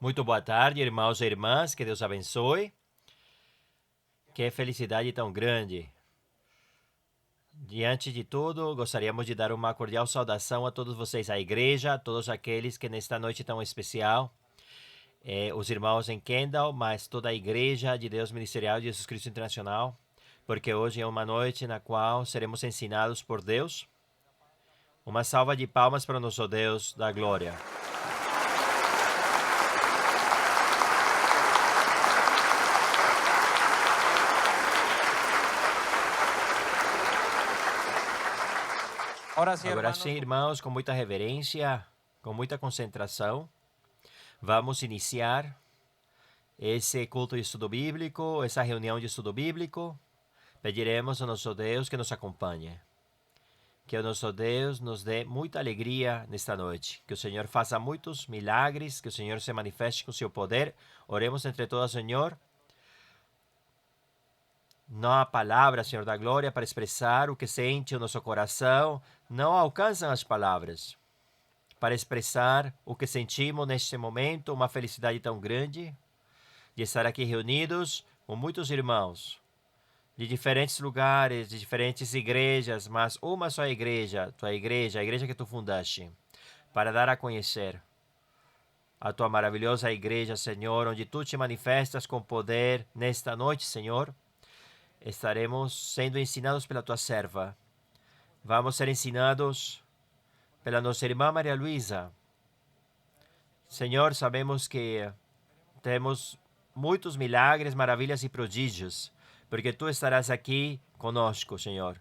Muito boa tarde, irmãos e irmãs, que Deus abençoe. Que felicidade tão grande. Diante de tudo, gostaríamos de dar uma cordial saudação a todos vocês, à igreja, a todos aqueles que nesta noite tão especial, os irmãos em Kendall, mas toda a igreja de Deus Ministerial de Jesus Cristo Internacional, porque hoje é uma noite na qual seremos ensinados por Deus. Uma salva de palmas para o nosso Deus da glória. Agora sim, irmãos, com muita reverência, com muita concentração, vamos iniciar esse culto de estudo bíblico, essa reunião de estudo bíblico. Pediremos ao nosso Deus que nos acompanhe. Que o nosso Deus nos dê muita alegria nesta noite. Que o Senhor faça muitos milagres, que o Senhor se manifeste com seu poder. Oremos entre todos, Senhor. Não há palavras, Senhor da glória, para expressar o que sente o nosso coração. Não alcançam as palavras para expressar o que sentimos neste momento, uma felicidade tão grande de estar aqui reunidos com muitos irmãos de diferentes lugares, de diferentes igrejas, mas uma só igreja, tua igreja, a igreja que tu fundaste, para dar a conhecer a tua maravilhosa igreja, Senhor, onde tu te manifestas com poder nesta noite, Senhor. Estaremos sendo ensinados pela tua serva. Vamos ser ensinados pela nossa irmã Maria Luísa. Senhor, sabemos que temos muitos milagres, maravilhas e prodígios, porque tu estarás aqui conosco, Senhor.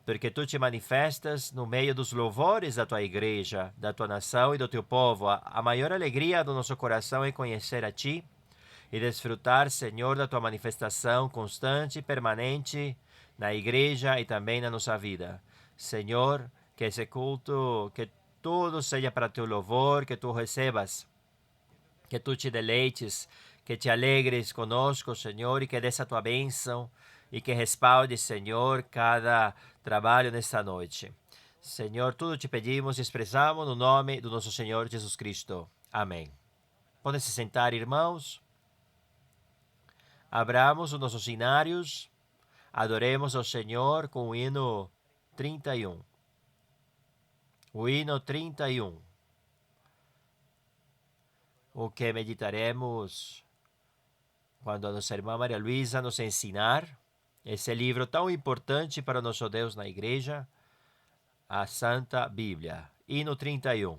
Porque tu te manifestas no meio dos louvores da tua igreja, da tua nação e do teu povo. A maior alegria do nosso coração é conhecer a ti e desfrutar, Senhor, da tua manifestação constante e permanente na igreja e também na nossa vida. Senhor, que esse culto, que tudo seja para teu louvor, que tu recebas, que tu te deleites, que te alegres conosco, Senhor, e que dê a tua bênção e que respalde, Senhor, cada trabalho nesta noite. Senhor, tudo te pedimos e expressamos no nome do nosso Senhor Jesus Cristo. Amém. Podem se sentar, irmãos. Abramos os nossos cenários, adoremos ao Senhor com o hino 31. O hino 31. O que meditaremos quando a nossa irmã Maria Luísa nos ensinar esse livro tão importante para o nosso Deus na igreja, a Santa Bíblia. Hino 31.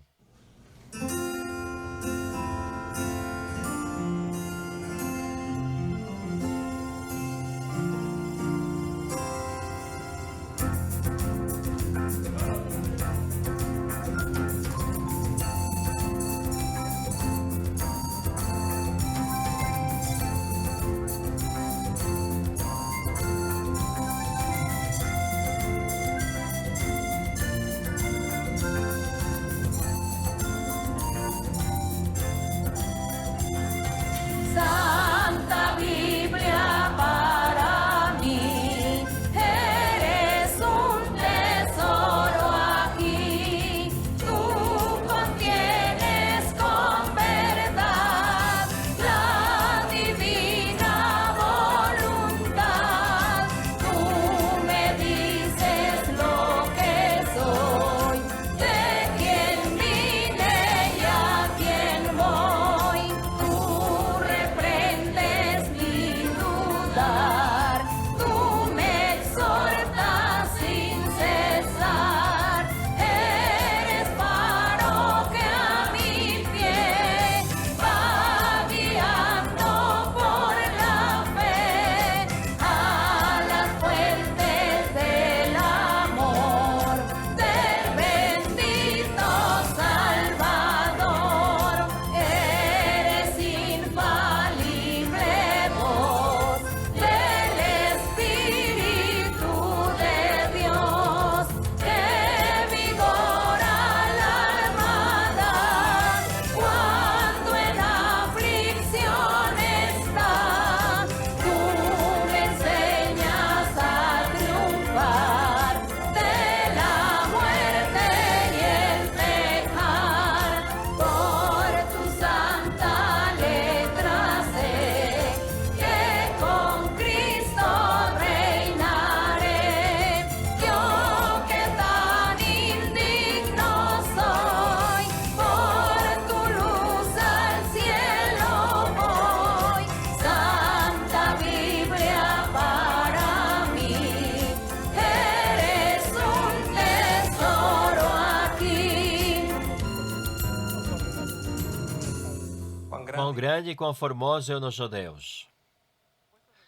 Quão grande e quão formoso é o nosso Deus.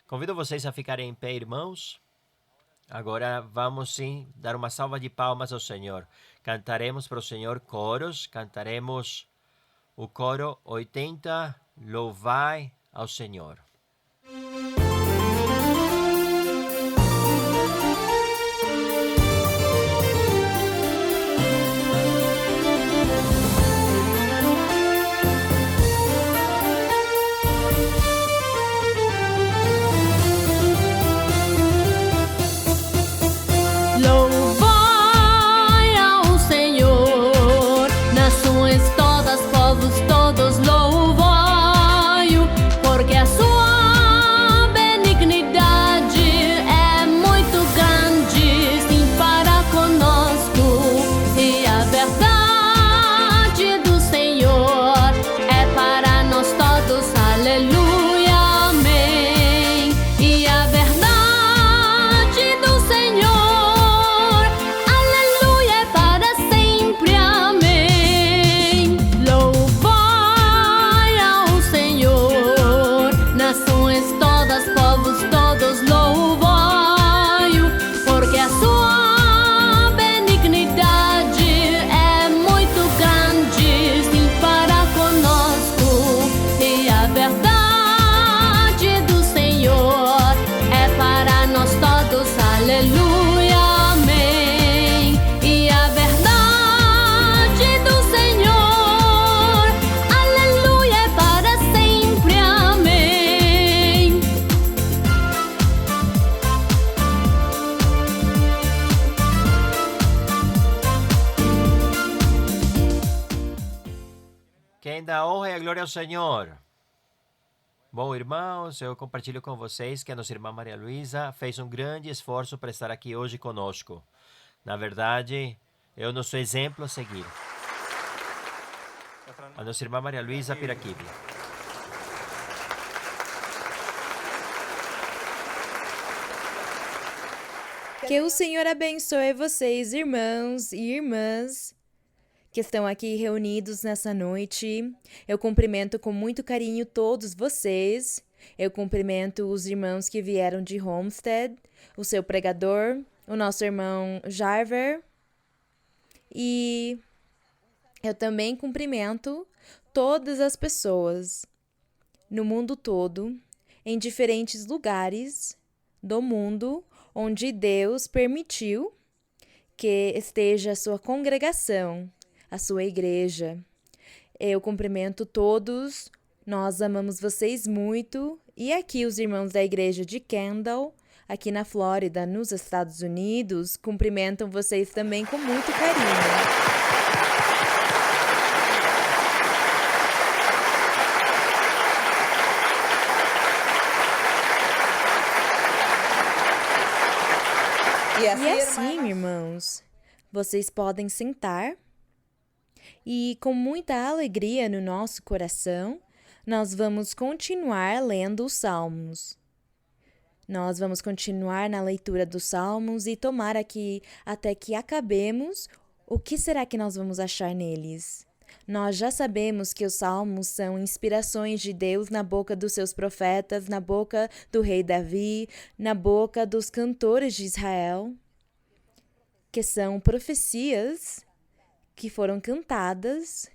Convido vocês a ficarem em pé, irmãos. Agora vamos sim dar uma salva de palmas ao Senhor. Cantaremos para o Senhor coros. Cantaremos o coro 80, Louvai ao Senhor. Louvai ao Senhor, nações todas, povos todos, louvai-o, porque a sua benignidade é muito grande, sim, para conosco, e a verdade do Senhor é para nós todos, aleluia, amém. E a verdade do Senhor, aleluia, é para sempre, amém. Louvai ao Senhor, nações todas, povos todos, louvai-o, porque a sua benignidade é muito grande, sim, para conosco, e a verdade do Senhor é para nós todos, aleluia, amém. E a verdade do Senhor, aleluia, é para sempre, amém. Quem dá honra e a glória ao Senhor. Bom, irmãos, eu compartilho com vocês que a nossa irmã Maria Luísa fez um grande esforço para estar aqui hoje conosco. Na verdade, é o nosso exemplo a seguir. A nossa irmã Maria Luísa Piraquibe. Que o Senhor abençoe vocês, irmãos e irmãs, que estão aqui reunidos nessa noite. Eu cumprimento com muito carinho todos vocês. Eu cumprimento os irmãos que vieram de Homestead, o seu pregador, o nosso irmão Jarver. E eu também cumprimento todas as pessoas no mundo todo, em diferentes lugares do mundo, onde Deus permitiu que esteja a sua congregação, a sua igreja. Eu cumprimento todos, nós amamos vocês muito. E aqui os irmãos da igreja de Kendall, aqui na Flórida, nos Estados Unidos, cumprimentam vocês também com muito carinho. E assim, irmãos, vocês podem sentar e com muita alegria no nosso coração, nós vamos continuar lendo os Salmos. Nós vamos continuar na leitura dos Salmos e tomar aqui até que acabemos. O que será que nós vamos achar neles? Nós já sabemos que os Salmos são inspirações de Deus na boca dos seus profetas, na boca do rei Davi, na boca dos cantores de Israel, que são profecias que foram cantadas,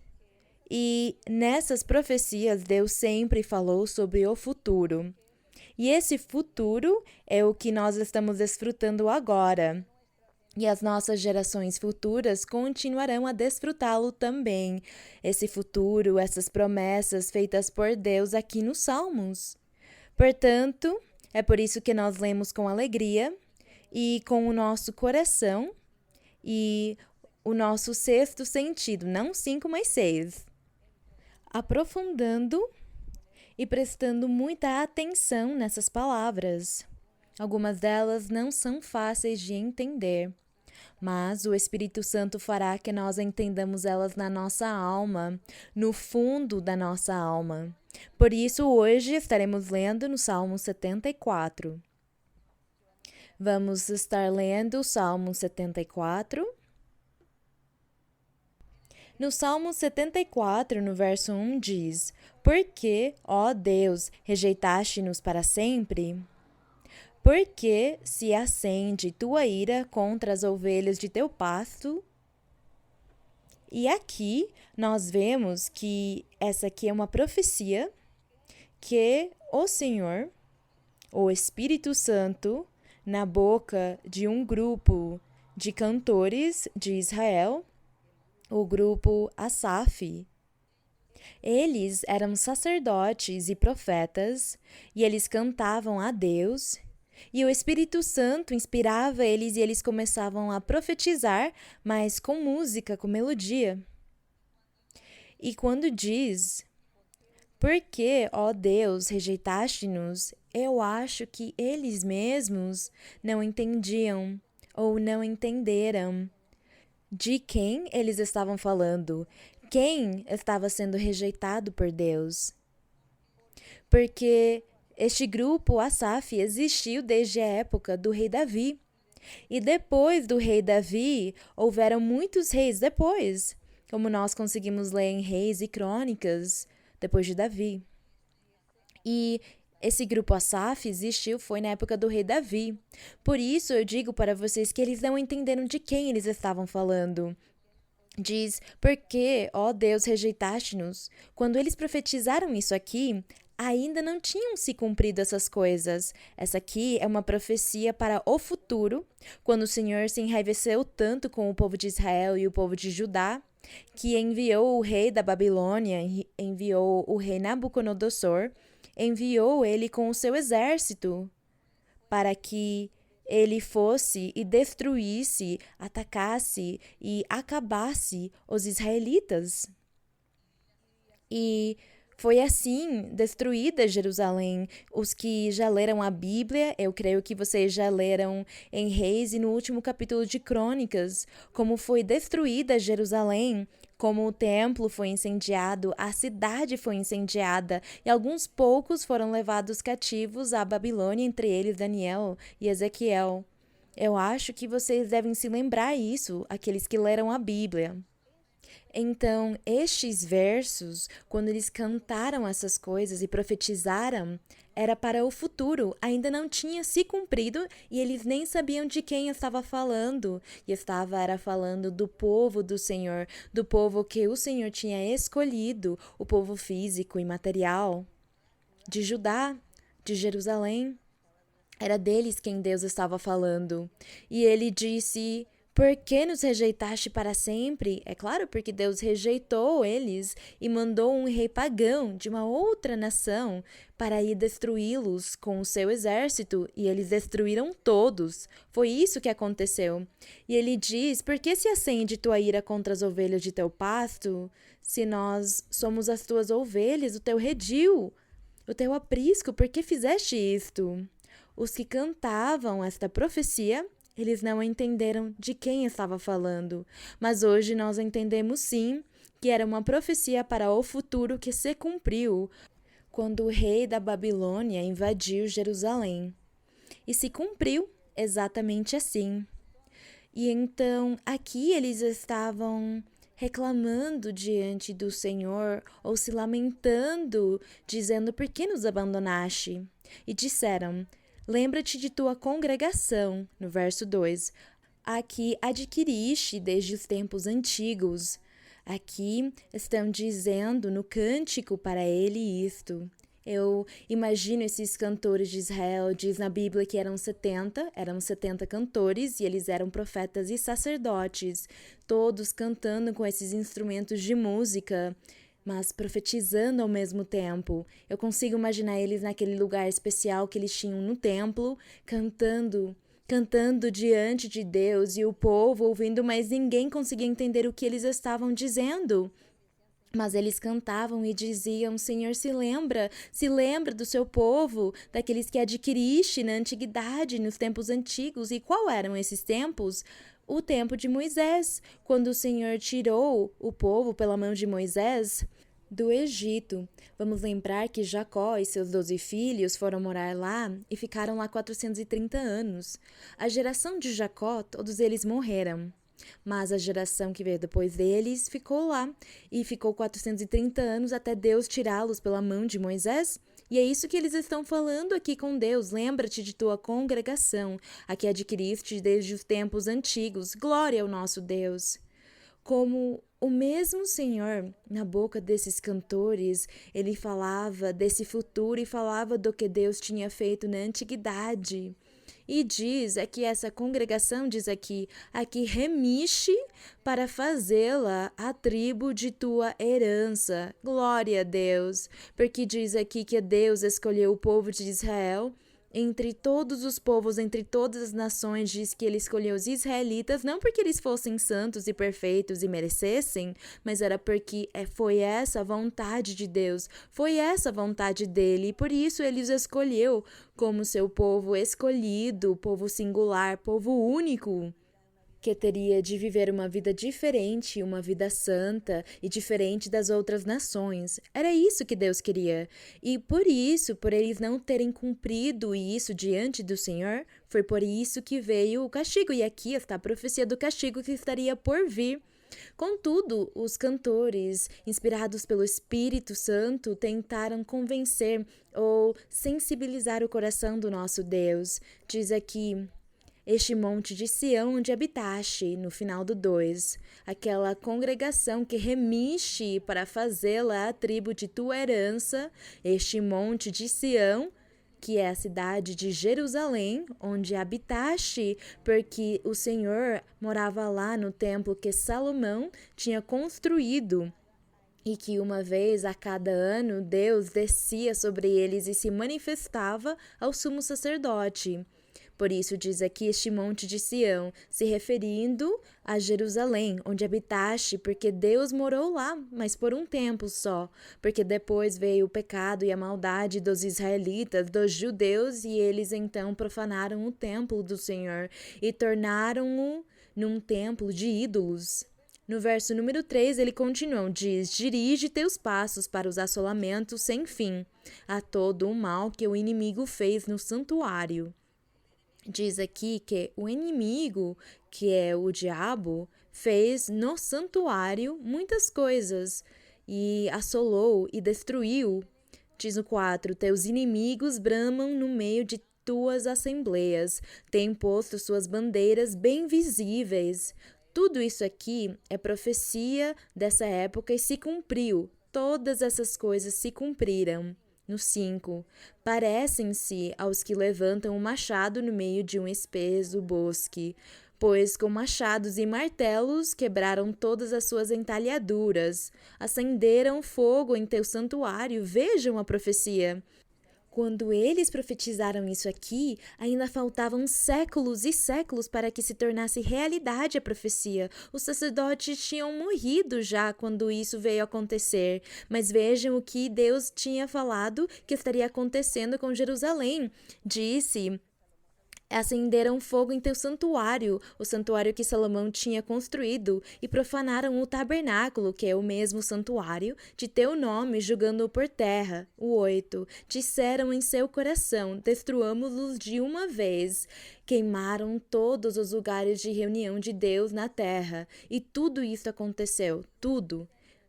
e nessas profecias Deus sempre falou sobre o futuro. E esse futuro é o que nós estamos desfrutando agora. E as nossas gerações futuras continuarão a desfrutá-lo também. Esse futuro, essas promessas feitas por Deus aqui nos Salmos. Portanto, é por isso que nós lemos com alegria e com o nosso coração e o nosso sexto sentido, não 5, mas 6. Aprofundando e prestando muita atenção nessas palavras. Algumas delas não são fáceis de entender, mas o Espírito Santo fará que nós entendamos elas na nossa alma, no fundo da nossa alma. Por isso, hoje estaremos lendo no Salmo 74. Vamos estar lendo o Salmo 74. No Salmo 74, no verso 1, diz: Por que, ó Deus, rejeitaste-nos para sempre? Por que se acende tua ira contra as ovelhas de teu pasto? E aqui nós vemos que essa aqui é uma profecia que o Senhor, o Espírito Santo, na boca de um grupo de cantores de Israel, o grupo Asaf. Eles eram sacerdotes e profetas, e eles cantavam a Deus, e o Espírito Santo inspirava eles e eles começavam a profetizar, mas com música, com melodia. E quando diz: Por que, ó Deus, rejeitaste-nos? Eu acho que eles mesmos não entendiam ou não entenderam de quem eles estavam falando, quem estava sendo rejeitado por Deus. Porque este grupo, Asaf, existiu desde a época do rei Davi. E depois do rei Davi, houveram muitos reis depois, como nós conseguimos ler em Reis e Crônicas, depois de Davi. E esse grupo Asaf existiu, foi na época do rei Davi. Por isso eu digo para vocês que eles não entenderam de quem eles estavam falando. Diz: Por que, ó Deus, rejeitaste-nos? Quando eles profetizaram isso aqui, ainda não tinham se cumprido essas coisas. Essa aqui é uma profecia para o futuro, quando o Senhor se enraiveceu tanto com o povo de Israel e o povo de Judá, que enviou o rei da Babilônia, enviou o rei Nabucodonosor, enviou ele com o seu exército para que ele fosse e destruísse, atacasse e acabasse os israelitas. E foi assim destruída Jerusalém. Os que já leram a Bíblia, eu creio que vocês já leram em Reis e no último capítulo de Crônicas, como foi destruída Jerusalém, como o templo foi incendiado, a cidade foi incendiada e alguns poucos foram levados cativos à Babilônia, entre eles Daniel e Ezequiel. Eu acho que vocês devem se lembrar isso, aqueles que leram a Bíblia. Então, estes versos, quando eles cantaram essas coisas e profetizaram, era para o futuro, ainda não tinha se cumprido e eles nem sabiam de quem estava falando. E era falando do povo do Senhor, do povo que o Senhor tinha escolhido, o povo físico e material de Judá, de Jerusalém. Era deles quem Deus estava falando. E ele disse: Por que nos rejeitaste para sempre? É claro, porque Deus rejeitou eles e mandou um rei pagão de uma outra nação para ir destruí-los com o seu exército, e eles destruíram todos. Foi isso que aconteceu. E ele diz: Por que se acende tua ira contra as ovelhas de teu pasto, se nós somos as tuas ovelhas, o teu redil, o teu aprisco? Por que fizeste isto? Os que cantavam esta profecia, eles não entenderam de quem estava falando, mas hoje nós entendemos sim que era uma profecia para o futuro que se cumpriu quando o rei da Babilônia invadiu Jerusalém. E se cumpriu exatamente assim. E então aqui eles estavam reclamando diante do Senhor ou se lamentando, dizendo: Por que nos abandonaste? E disseram: Lembra-te de tua congregação, no verso 2, a que adquiriste desde os tempos antigos. Aqui estão dizendo no cântico para ele isto. Eu imagino esses cantores de Israel, diz na Bíblia que eram 70 cantores e eles eram profetas e sacerdotes, todos cantando com esses instrumentos de música, mas profetizando ao mesmo tempo. Eu consigo imaginar eles naquele lugar especial que eles tinham no templo, cantando diante de Deus e o povo ouvindo, mas ninguém conseguia entender o que eles estavam dizendo. Mas eles cantavam e diziam: Senhor, se lembra do seu povo, daqueles que adquiriste na antiguidade, nos tempos antigos. E qual eram esses tempos? O tempo de Moisés, quando o Senhor tirou o povo pela mão de Moisés do Egito. Vamos lembrar que Jacó e seus 12 filhos foram morar lá e ficaram lá 430 anos. A geração de Jacó, todos eles morreram. Mas a geração que veio depois deles ficou lá e ficou 430 anos até Deus tirá-los pela mão de Moisés. E é isso que eles estão falando aqui com Deus. Lembra-te de tua congregação, a que adquiriste desde os tempos antigos. Glória ao nosso Deus. Como o mesmo Senhor, na boca desses cantores, ele falava desse futuro e falava do que Deus tinha feito na antiguidade. E diz aqui, essa congregação diz aqui remixe para fazê-la a tribo de tua herança. Glória a Deus, porque diz aqui que Deus escolheu o povo de Israel entre todos os povos, entre todas as nações. Diz que ele escolheu os israelitas, não porque eles fossem santos e perfeitos e merecessem, mas era porque foi essa a vontade de Deus, foi essa a vontade dele, e por isso ele os escolheu como seu povo escolhido, povo singular, povo único, que teria de viver uma vida diferente, uma vida santa e diferente das outras nações. Era isso que Deus queria. E por isso, por eles não terem cumprido isso diante do Senhor, foi por isso que veio o castigo. E aqui está a profecia do castigo que estaria por vir. Contudo, os cantores, inspirados pelo Espírito Santo, tentaram convencer ou sensibilizar o coração do nosso Deus. Diz aqui: este monte de Sião onde habitaste, no final do 2, aquela congregação que remixe para fazê-la a tribo de tua herança, este monte de Sião, que é a cidade de Jerusalém, onde habitaste, porque o Senhor morava lá no templo que Salomão tinha construído, e que uma vez a cada ano Deus descia sobre eles e se manifestava ao sumo sacerdote. Por isso diz aqui este monte de Sião, se referindo a Jerusalém, onde habitaste, porque Deus morou lá, mas por um tempo só, porque depois veio o pecado e a maldade dos israelitas, dos judeus, e eles então profanaram o templo do Senhor e tornaram-o num templo de ídolos. No verso número 3, ele continua, diz: dirige teus passos para os assolamentos sem fim, a todo o mal que o inimigo fez no santuário. Diz aqui que o inimigo, que é o diabo, fez no santuário muitas coisas e assolou e destruiu. Diz no 4, teus inimigos bramam no meio de tuas assembleias, têm posto suas bandeiras bem visíveis. Tudo isso aqui é profecia dessa época e se cumpriu. Todas essas coisas se cumpriram. No 5, parecem-se aos que levantam um machado no meio de um espeso bosque, pois com machados e martelos quebraram todas as suas entalhaduras, acenderam fogo em teu santuário. Vejam a profecia. Quando eles profetizaram isso aqui, ainda faltavam séculos e séculos para que se tornasse realidade a profecia. Os sacerdotes tinham morrido já quando isso veio acontecer. Mas vejam o que Deus tinha falado que estaria acontecendo com Jerusalém. Disse: acenderam fogo em teu santuário, o santuário que Salomão tinha construído, e profanaram o tabernáculo, que é o mesmo santuário, de teu nome, julgando-o por terra. O 8. Disseram em seu coração: destruamos-los de uma vez. Queimaram todos os lugares de reunião de Deus na terra. E tudo isso aconteceu, tudo.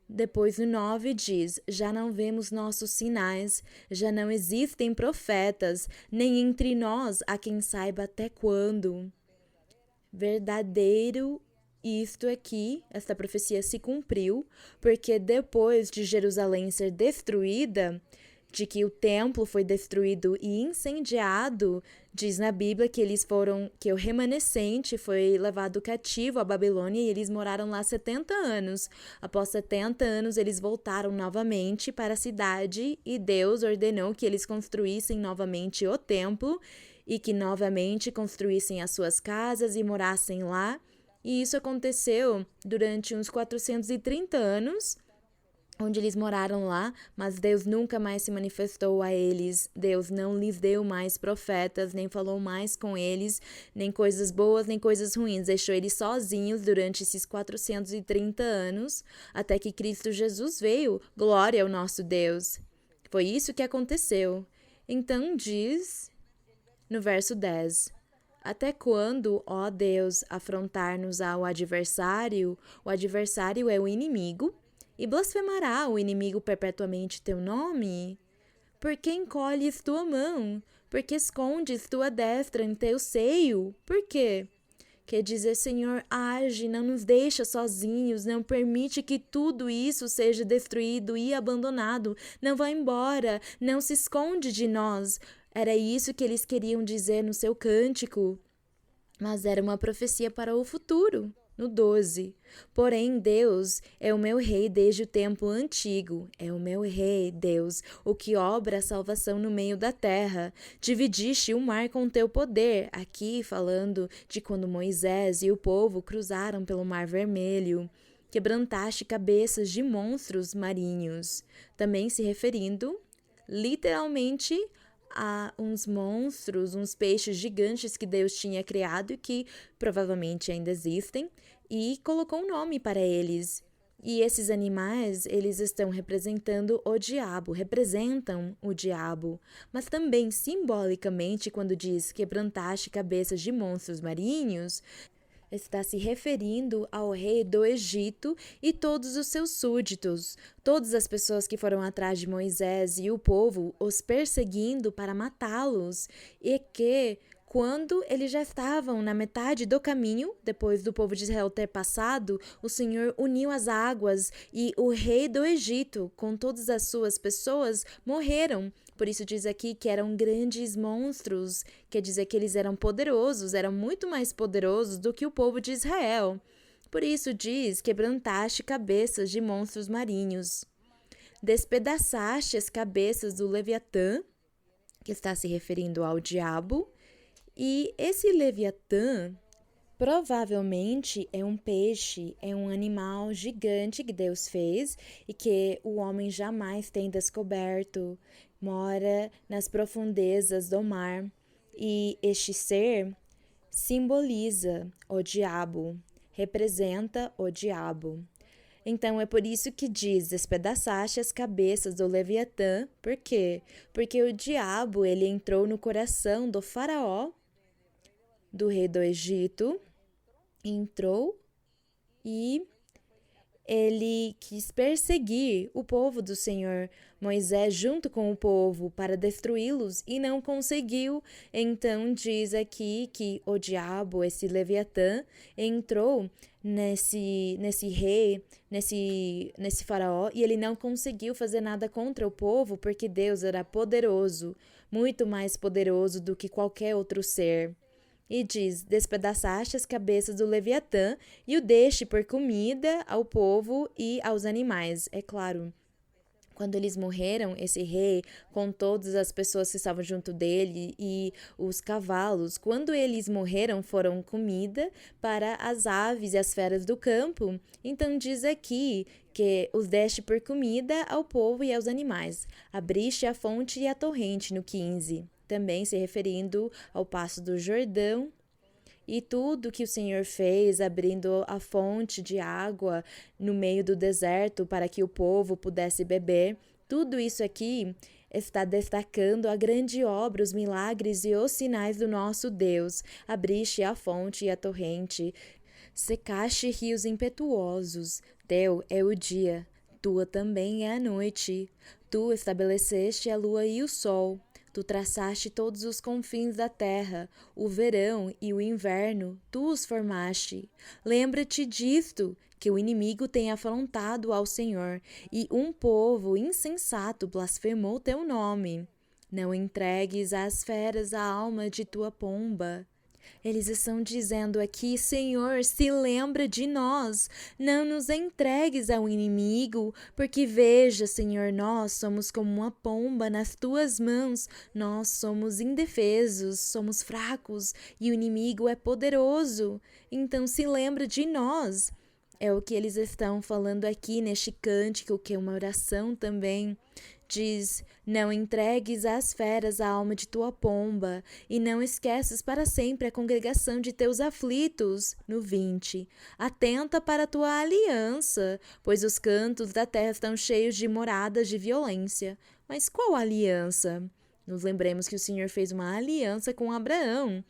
Depois no 9 diz: já não vemos nossos sinais, já não existem profetas, nem entre nós há quem saiba até quando. Verdadeiro isto aqui, esta profecia se cumpriu, porque depois de Jerusalém ser destruída, de que o templo foi destruído e incendiado, diz na Bíblia que o remanescente foi levado cativo à Babilônia e eles moraram lá 70 anos. Após 70 anos, eles voltaram novamente para a cidade e Deus ordenou que eles construíssem novamente o templo e que novamente construíssem as suas casas e morassem lá. E isso aconteceu durante uns 430 anos, onde eles moraram lá, mas Deus nunca mais se manifestou a eles. Deus não lhes deu mais profetas, nem falou mais com eles, nem coisas boas, nem coisas ruins. Deixou eles sozinhos durante esses 430 anos, até que Cristo Jesus veio. Glória ao nosso Deus. Foi isso que aconteceu. Então diz no verso 10: Até quando, ó Deus, afrontar-nos ao adversário? O adversário é o inimigo. E blasfemará o inimigo perpetuamente teu nome? Por que encolhes tua mão? Por que escondes tua destra em teu seio? Por quê? Quer dizer, Senhor, age, não nos deixa sozinhos, não permite que tudo isso seja destruído e abandonado. Não vá embora, não se esconde de nós. Era isso que eles queriam dizer no seu cântico. Mas era uma profecia para o futuro. No 12. Porém, Deus é o meu rei desde o tempo antigo. É o meu rei, Deus, o que obra a salvação no meio da terra. Dividiste o mar com teu poder. Aqui falando de quando Moisés e o povo cruzaram pelo Mar Vermelho. Quebrantaste cabeças de monstros marinhos. Também se referindo, literalmente, a uns monstros, uns peixes gigantes que Deus tinha criado e que provavelmente ainda existem, e colocou um nome para eles. E esses animais, eles estão representam o diabo, mas também simbolicamente quando diz quebrantaste cabeças de monstros marinhos, está se referindo ao rei do Egito e todos os seus súditos, todas as pessoas que foram atrás de Moisés e o povo, os perseguindo para matá-los, e que, quando eles já estavam na metade do caminho, depois do povo de Israel ter passado, o Senhor uniu as águas e o rei do Egito, com todas as suas pessoas, morreram. Por isso diz aqui que eram grandes monstros, quer dizer que eles eram poderosos, eram muito mais poderosos do que o povo de Israel. Por isso diz, quebrantaste cabeças de monstros marinhos. Despedaçaste as cabeças do Leviatã, que está se referindo ao diabo, e esse Leviatã provavelmente é um peixe, é um animal gigante que Deus fez e que o homem jamais tem descoberto. Mora nas profundezas do mar e este ser simboliza o diabo, representa o diabo. Então é por isso que diz, despedaçaste as cabeças do Leviatã. Por quê? Porque o diabo, ele entrou no coração do faraó, do rei do Egito, entrou e ele quis perseguir o povo do Senhor Moisés junto com o povo para destruí-los e não conseguiu. Então diz aqui que o diabo, esse Leviatã, entrou nesse rei, nesse faraó, e ele não conseguiu fazer nada contra o povo porque Deus era poderoso, muito mais poderoso do que qualquer outro ser. E diz, despedaçaste as cabeças do Leviatã e o deste por comida ao povo e aos animais. É claro, quando eles morreram, esse rei, com todas as pessoas que estavam junto dele e os cavalos, quando eles morreram, foram comida para as aves e as feras do campo. Então diz aqui que os deste por comida ao povo e aos animais. Abriste a fonte e a torrente, no 15. Também se referindo ao passo do Jordão, e tudo que o Senhor fez, abrindo a fonte de água no meio do deserto para que o povo pudesse beber, tudo isso aqui está destacando a grande obra, os milagres e os sinais do nosso Deus. Abriste a fonte e a torrente, secaste rios impetuosos, teu é o dia, tua também é a noite. Tu estabeleceste a lua e o sol. Tu traçaste todos os confins da terra, o verão e o inverno, tu os formaste. Lembra-te disto, que o inimigo tem afrontado ao Senhor, e um povo insensato blasfemou teu nome. Não entregues às feras a alma de tua pomba. Eles estão dizendo aqui, Senhor, se lembra de nós, não nos entregues ao inimigo, porque veja, Senhor, nós somos como uma pomba nas tuas mãos, nós somos indefesos, somos fracos e o inimigo é poderoso, então se lembra de nós. É o que eles estão falando aqui neste cântico, que é uma oração também. Diz, não entregues às feras a alma de tua pomba, e não esqueças para sempre a congregação de teus aflitos. No 20. Atenta para a tua aliança, pois os cantos da terra estão cheios de moradas de violência. Mas qual aliança? Nos lembremos que o Senhor fez uma aliança com Abraão.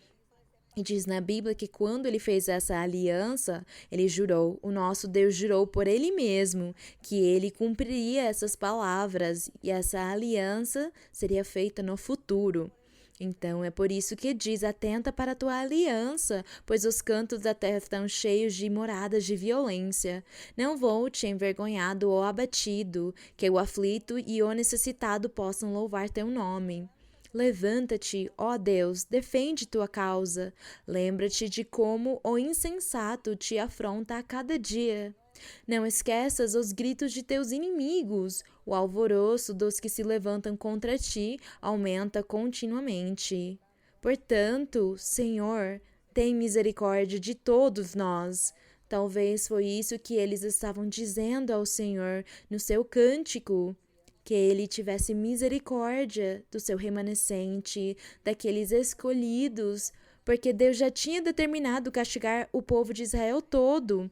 E diz na Bíblia que quando ele fez essa aliança, ele jurou, o nosso Deus jurou por ele mesmo, que ele cumpriria essas palavras e essa aliança seria feita no futuro. Então é por isso que diz, atenta para a tua aliança, pois os cantos da terra estão cheios de moradas de violência. Não volte envergonhado ou abatido, que o aflito e o necessitado possam louvar teu nome. Levanta-te, ó Deus, defende tua causa. Lembra-te de como o insensato te afronta a cada dia. Não esqueças os gritos de teus inimigos. O alvoroço dos que se levantam contra ti aumenta continuamente. Portanto, Senhor, tem misericórdia de todos nós. Talvez foi isso que eles estavam dizendo ao Senhor no seu cântico. Que ele tivesse misericórdia do seu remanescente, daqueles escolhidos, porque Deus já tinha determinado castigar o povo de Israel todo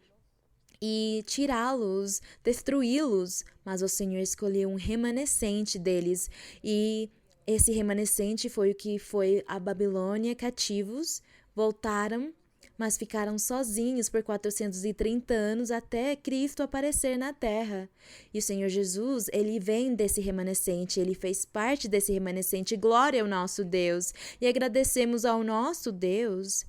e tirá-los, destruí-los, mas o Senhor escolheu um remanescente deles, e esse remanescente foi o que foi a Babilônia cativos, voltaram, mas ficaram sozinhos por 430 anos até Cristo aparecer na terra. E o Senhor Jesus, ele vem desse remanescente, ele fez parte desse remanescente. Glória ao nosso Deus! E agradecemos ao nosso Deus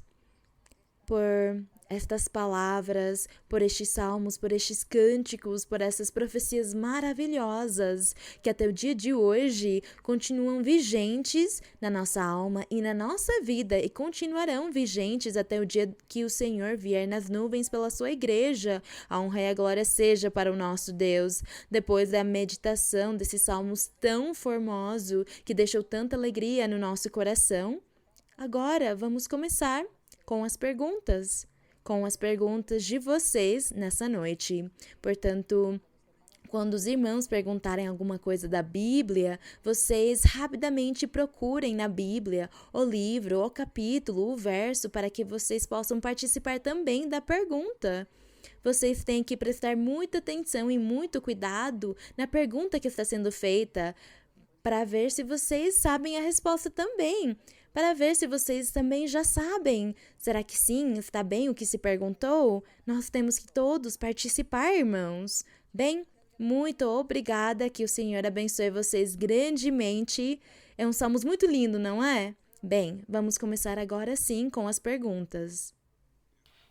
por estas palavras, por estes salmos, por estes cânticos, por essas profecias maravilhosas que até o dia de hoje continuam vigentes na nossa alma e na nossa vida e continuarão vigentes até o dia que o Senhor vier nas nuvens pela sua igreja. A honra e a glória seja para o nosso Deus. Depois da meditação desses salmos tão formosos que deixou tanta alegria no nosso coração, agora vamos começar com as perguntas de vocês nessa noite. Portanto, quando os irmãos perguntarem alguma coisa da Bíblia, vocês rapidamente procurem na Bíblia o livro, o capítulo, o verso, para que vocês possam participar também da pergunta. Vocês têm que prestar muita atenção e muito cuidado na pergunta que está sendo feita, para ver se vocês sabem a resposta também. Para ver se vocês também já sabem. Será que sim? Está bem o que se perguntou? Nós temos que todos participar, irmãos. Bem, muito obrigada, que o Senhor abençoe vocês grandemente. É um salmo muito lindo, não é? Bem, vamos começar agora sim com as perguntas.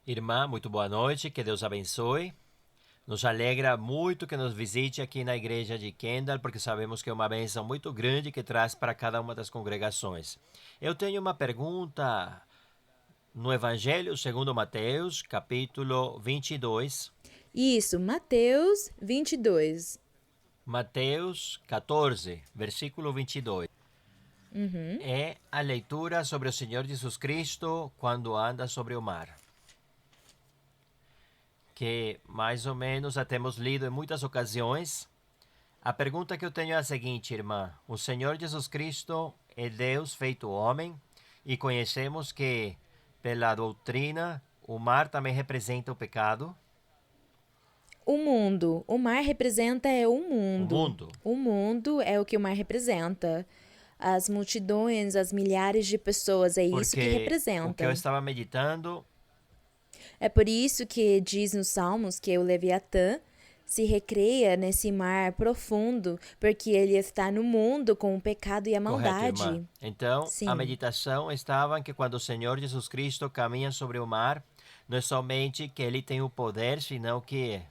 Irmã, muito boa noite, que Deus abençoe. Nos alegra muito que nos visite aqui na igreja de Kendall, porque sabemos que é uma bênção muito grande que traz para cada uma das congregações. Eu tenho uma pergunta no Evangelho segundo Mateus, capítulo 22. Isso, Mateus 22. Mateus 14, versículo 22. É a leitura sobre o Senhor Jesus Cristo quando anda sobre o mar. Que mais ou menos já temos lido em muitas ocasiões. A pergunta que eu tenho é a seguinte, irmã. O Senhor Jesus Cristo é Deus feito homem e conhecemos que, pela doutrina, o mar também representa o pecado. O mundo. O mar representa o mundo. O mundo. O mundo é o que o mar representa. As multidões, as milhares de pessoas, é isso que representa. O que eu estava meditando... É por isso que diz nos Salmos que o Leviatã se recreia nesse mar profundo, porque ele está no mundo com o pecado e a maldade. Correto, irmã. Então, Sim. A meditação estava que quando o Senhor Jesus Cristo caminha sobre o mar, não é somente que ele tem o poder, senão que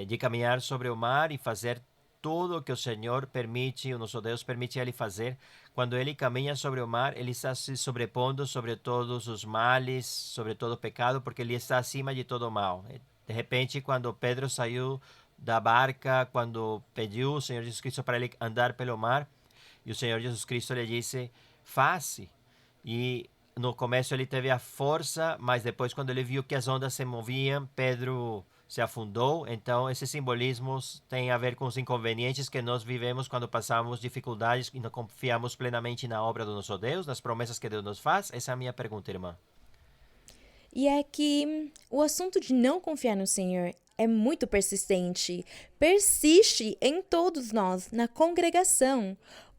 de caminhar sobre o mar e fazer tudo o que o Senhor permite, o nosso Deus permite ele fazer. Quando ele caminha sobre o mar, ele está se sobrepondo sobre todos os males, sobre todo o pecado, porque ele está acima de todo o mal. De repente, quando Pedro saiu da barca, quando pediu o Senhor Jesus Cristo para ele andar pelo mar, e o Senhor Jesus Cristo lhe disse, faça. E no começo ele teve a força, mas depois quando ele viu que as ondas se moviam, Pedro se afundou. Então esses simbolismos têm a ver com os inconvenientes que nós vivemos quando passamos dificuldades e não confiamos plenamente na obra do nosso Deus, nas promessas que Deus nos faz. Essa é a minha pergunta, irmã. E é que o assunto de não confiar no Senhor é muito persistente. Persiste em todos nós, na congregação.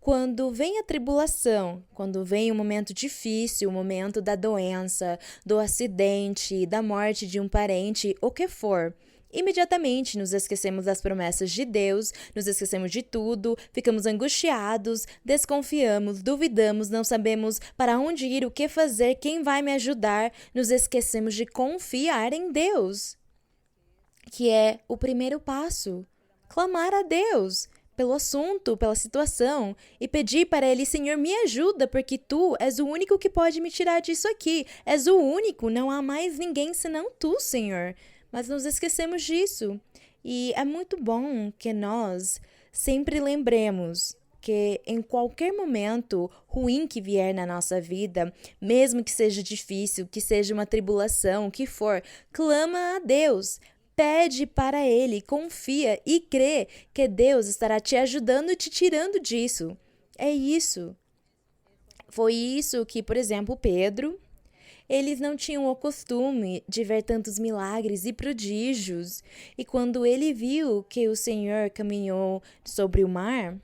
quando vem a tribulação, quando vem o momento difícil, o momento da doença, do acidente, da morte de um parente, o que for, imediatamente nos esquecemos das promessas de Deus, nos esquecemos de tudo, ficamos angustiados, desconfiamos, duvidamos, não sabemos para onde ir, o que fazer, quem vai me ajudar, nos esquecemos de confiar em Deus, que é o primeiro passo. Clamar a Deus pelo assunto, pela situação e pedir para Ele, Senhor, me ajuda, porque Tu és o único que pode me tirar disso aqui. És o único, não há mais ninguém senão Tu, Senhor. Mas nos esquecemos disso. E é muito bom que nós sempre lembremos que em qualquer momento ruim que vier na nossa vida, mesmo que seja difícil, que seja uma tribulação, o que for, clama a Deus. Pede para Ele, confia e crê que Deus estará te ajudando e te tirando disso. É isso. Foi isso que, por exemplo, Pedro, eles não tinham o costume de ver tantos milagres e prodígios. E quando ele viu que o Senhor caminhou sobre o mar,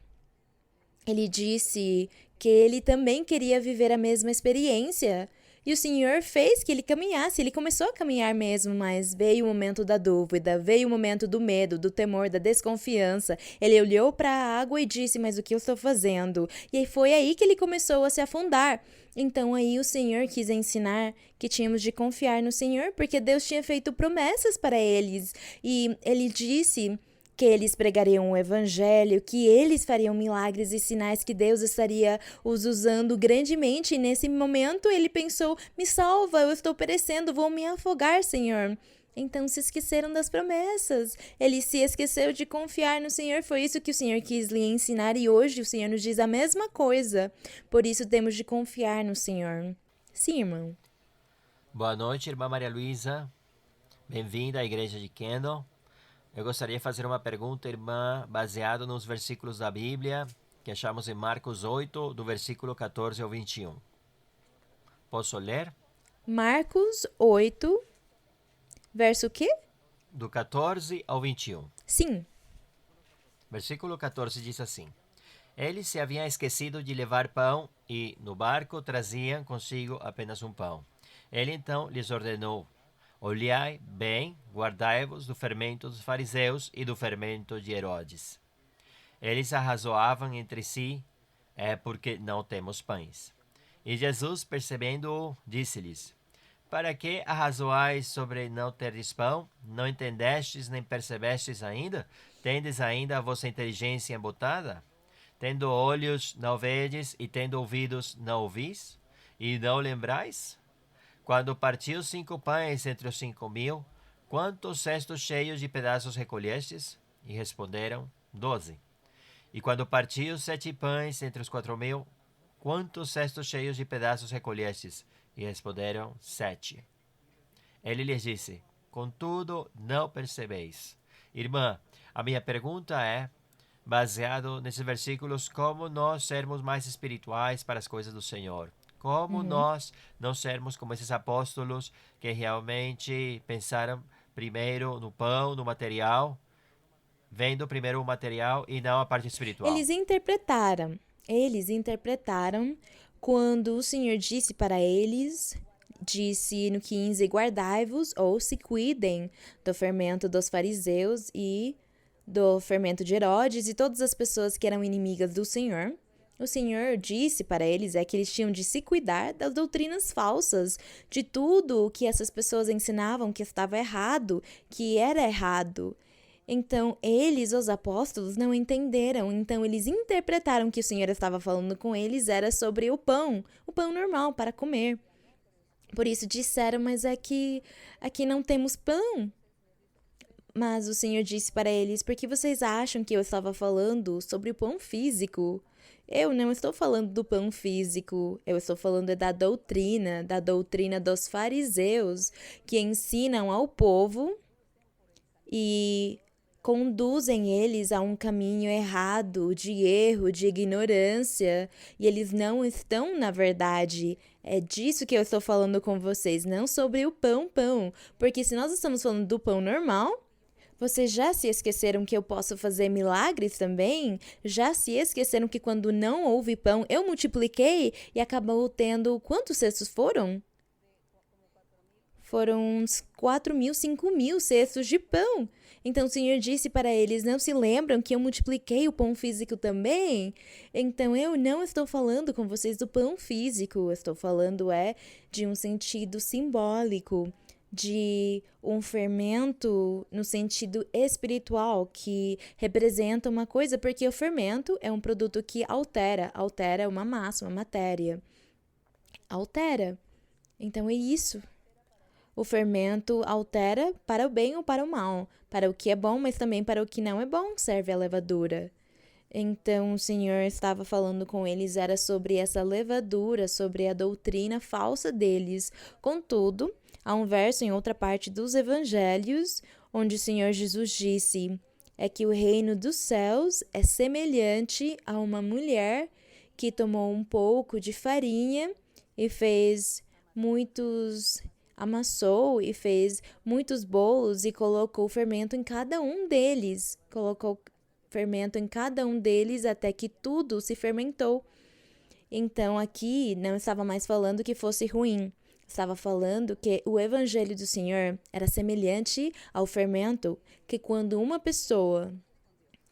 ele disse que ele também queria viver a mesma experiência. E o Senhor fez que ele caminhasse, ele começou a caminhar mesmo, mas veio o momento da dúvida, veio o momento do medo, do temor, da desconfiança. Ele olhou para a água e disse, mas o que eu estou fazendo? E aí foi aí que ele começou a se afundar. Então aí o Senhor quis ensinar que tínhamos de confiar no Senhor, porque Deus tinha feito promessas para eles. E ele disse que eles pregariam o evangelho, que eles fariam milagres e sinais, que Deus estaria os usando grandemente. E nesse momento ele pensou, me salva, eu estou perecendo, vou me afogar, Senhor. Então se esqueceram das promessas. Ele se esqueceu de confiar no Senhor. Foi isso que o Senhor quis lhe ensinar e hoje o Senhor nos diz a mesma coisa. Por isso temos de confiar no Senhor. Sim, irmão. Boa noite, irmã Maria Luísa. Bem-vinda à Igreja de Kendall. Eu gostaria de fazer uma pergunta, irmã, baseado nos versículos da Bíblia que achamos em Marcos 8, do versículo 14 ao 21. Posso ler? Marcos 8, verso o quê? Do 14 ao 21. Sim. Versículo 14 diz assim: Eles se haviam esquecido de levar pão e, no barco, traziam consigo apenas um pão. Ele então lhes ordenou: Olhai bem, guardai-vos do fermento dos fariseus e do fermento de Herodes. Eles arrazoavam entre si, porque não temos pães. E Jesus, percebendo-o, disse-lhes: Para que arrazoais sobre não teres pão? Não entendestes nem percebestes ainda? Tendes ainda a vossa inteligência embotada? Tendo olhos, não vedes, e tendo ouvidos, não ouvis? E não lembrais? Quando partiu 5 pães entre os 5.000, quantos cestos cheios de pedaços recolhestes? E responderam, 12. E quando partiu 7 pães entre os 4.000, quantos cestos cheios de pedaços recolhestes? E responderam, 7. Ele lhes disse, contudo, não percebeis. Irmã, a minha pergunta é, baseado nesses versículos, como nós sermos mais espirituais para as coisas do Senhor? Como nós não sermos como esses apóstolos que realmente pensaram primeiro no pão, no material, vendo primeiro o material e não a parte espiritual. Eles interpretaram quando o Senhor disse para eles, disse no 15, guardai-vos ou se cuidem do fermento dos fariseus e do fermento de Herodes e todas as pessoas que eram inimigas do Senhor. O Senhor disse para eles que eles tinham de se cuidar das doutrinas falsas, de tudo o que essas pessoas ensinavam que estava errado, que era errado. Então, eles, os apóstolos, não entenderam. Então, eles interpretaram que o Senhor estava falando com eles era sobre o pão normal para comer. Por isso disseram, mas aqui não temos pão. Mas o Senhor disse para eles, por que vocês acham que eu estava falando sobre o pão físico? Eu não estou falando do pão físico, eu estou falando da doutrina dos fariseus, que ensinam ao povo e conduzem eles a um caminho errado, de erro, de ignorância, e eles não estão na verdade. É disso que eu estou falando com vocês, não sobre o pão, porque se nós estamos falando do pão normal, Vocês já se esqueceram que eu posso fazer milagres também? Já se esqueceram que quando não houve pão, eu multipliquei e acabou tendo... Quantos cestos foram? Foram uns 4.000, 5.000 cestos de pão. Então o Senhor disse para eles, não se lembram que eu multipliquei o pão físico também? Então eu não estou falando com vocês do pão físico, eu estou falando de um sentido simbólico, de um fermento no sentido espiritual, que representa uma coisa, porque o fermento é um produto que altera uma massa, uma matéria. Altera. Então é isso. O fermento altera para o bem ou para o mal, para o que é bom, mas também para o que não é bom serve a levadura. Então o Senhor estava falando com eles, era sobre essa levadura, sobre a doutrina falsa deles. Contudo, há um verso em outra parte dos evangelhos, onde o Senhor Jesus disse, é que o reino dos céus é semelhante a uma mulher que tomou um pouco de farinha e amassou e fez muitos bolos e colocou fermento em cada um deles. Colocou fermento em cada um deles até que tudo se fermentou. Então aqui não estava mais falando que fosse ruim. Estava falando que o evangelho do Senhor era semelhante ao fermento, que quando uma pessoa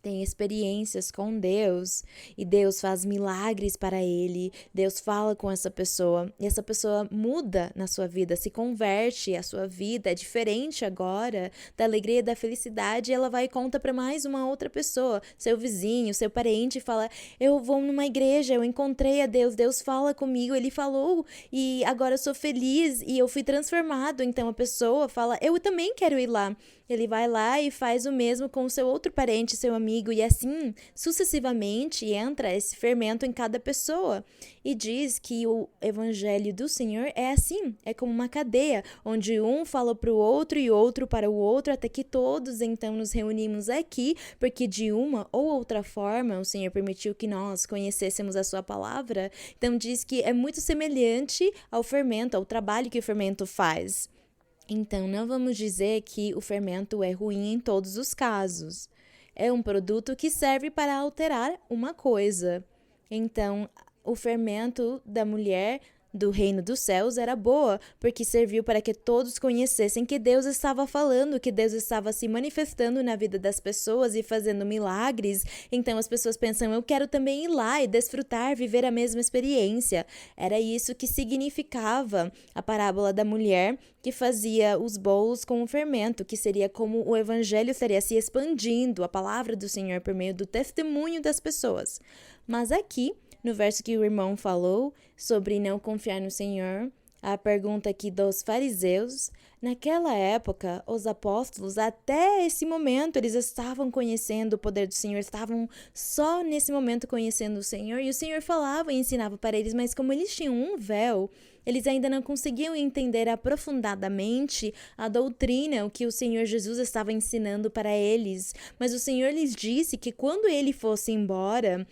tem experiências com Deus e Deus faz milagres para ele, Deus fala com essa pessoa e essa pessoa muda na sua vida, se converte, a sua vida é diferente agora, da alegria, da felicidade, e ela vai e conta para mais uma outra pessoa, seu vizinho, seu parente, fala, eu vou numa igreja, eu encontrei a Deus, Deus fala comigo, ele falou e agora eu sou feliz e eu fui transformado. Então a pessoa fala, eu também quero ir lá. Ele vai lá e faz o mesmo com o seu outro parente, seu amigo, e assim, sucessivamente, entra esse fermento em cada pessoa. E diz que o evangelho do Senhor é assim, é como uma cadeia, onde um fala para o outro e outro para o outro, até que todos então nos reunimos aqui, porque de uma ou outra forma o Senhor permitiu que nós conhecêssemos a sua palavra. Então diz que é muito semelhante ao fermento, ao trabalho que o fermento faz. Então, não vamos dizer que o fermento é ruim em todos os casos. É um produto que serve para alterar uma coisa. Então, o fermento da mulher do reino dos céus era boa, porque serviu para que todos conhecessem que Deus estava falando, que Deus estava se manifestando na vida das pessoas e fazendo milagres. Então as pessoas pensam, eu quero também ir lá e desfrutar, viver a mesma experiência. Era isso que significava a parábola da mulher que fazia os bolos com o fermento, que seria como o evangelho estaria se expandindo, a palavra do Senhor por meio do testemunho das pessoas. Mas aqui, no verso que o irmão falou sobre não confiar no Senhor, a pergunta aqui dos fariseus, naquela época, os apóstolos, até esse momento, eles estavam conhecendo o poder do Senhor, estavam só nesse momento conhecendo o Senhor, e o Senhor falava e ensinava para eles, mas como eles tinham um véu, eles ainda não conseguiam entender aprofundadamente a doutrina, o que o Senhor Jesus estava ensinando para eles. Mas o Senhor lhes disse que quando ele fosse embora,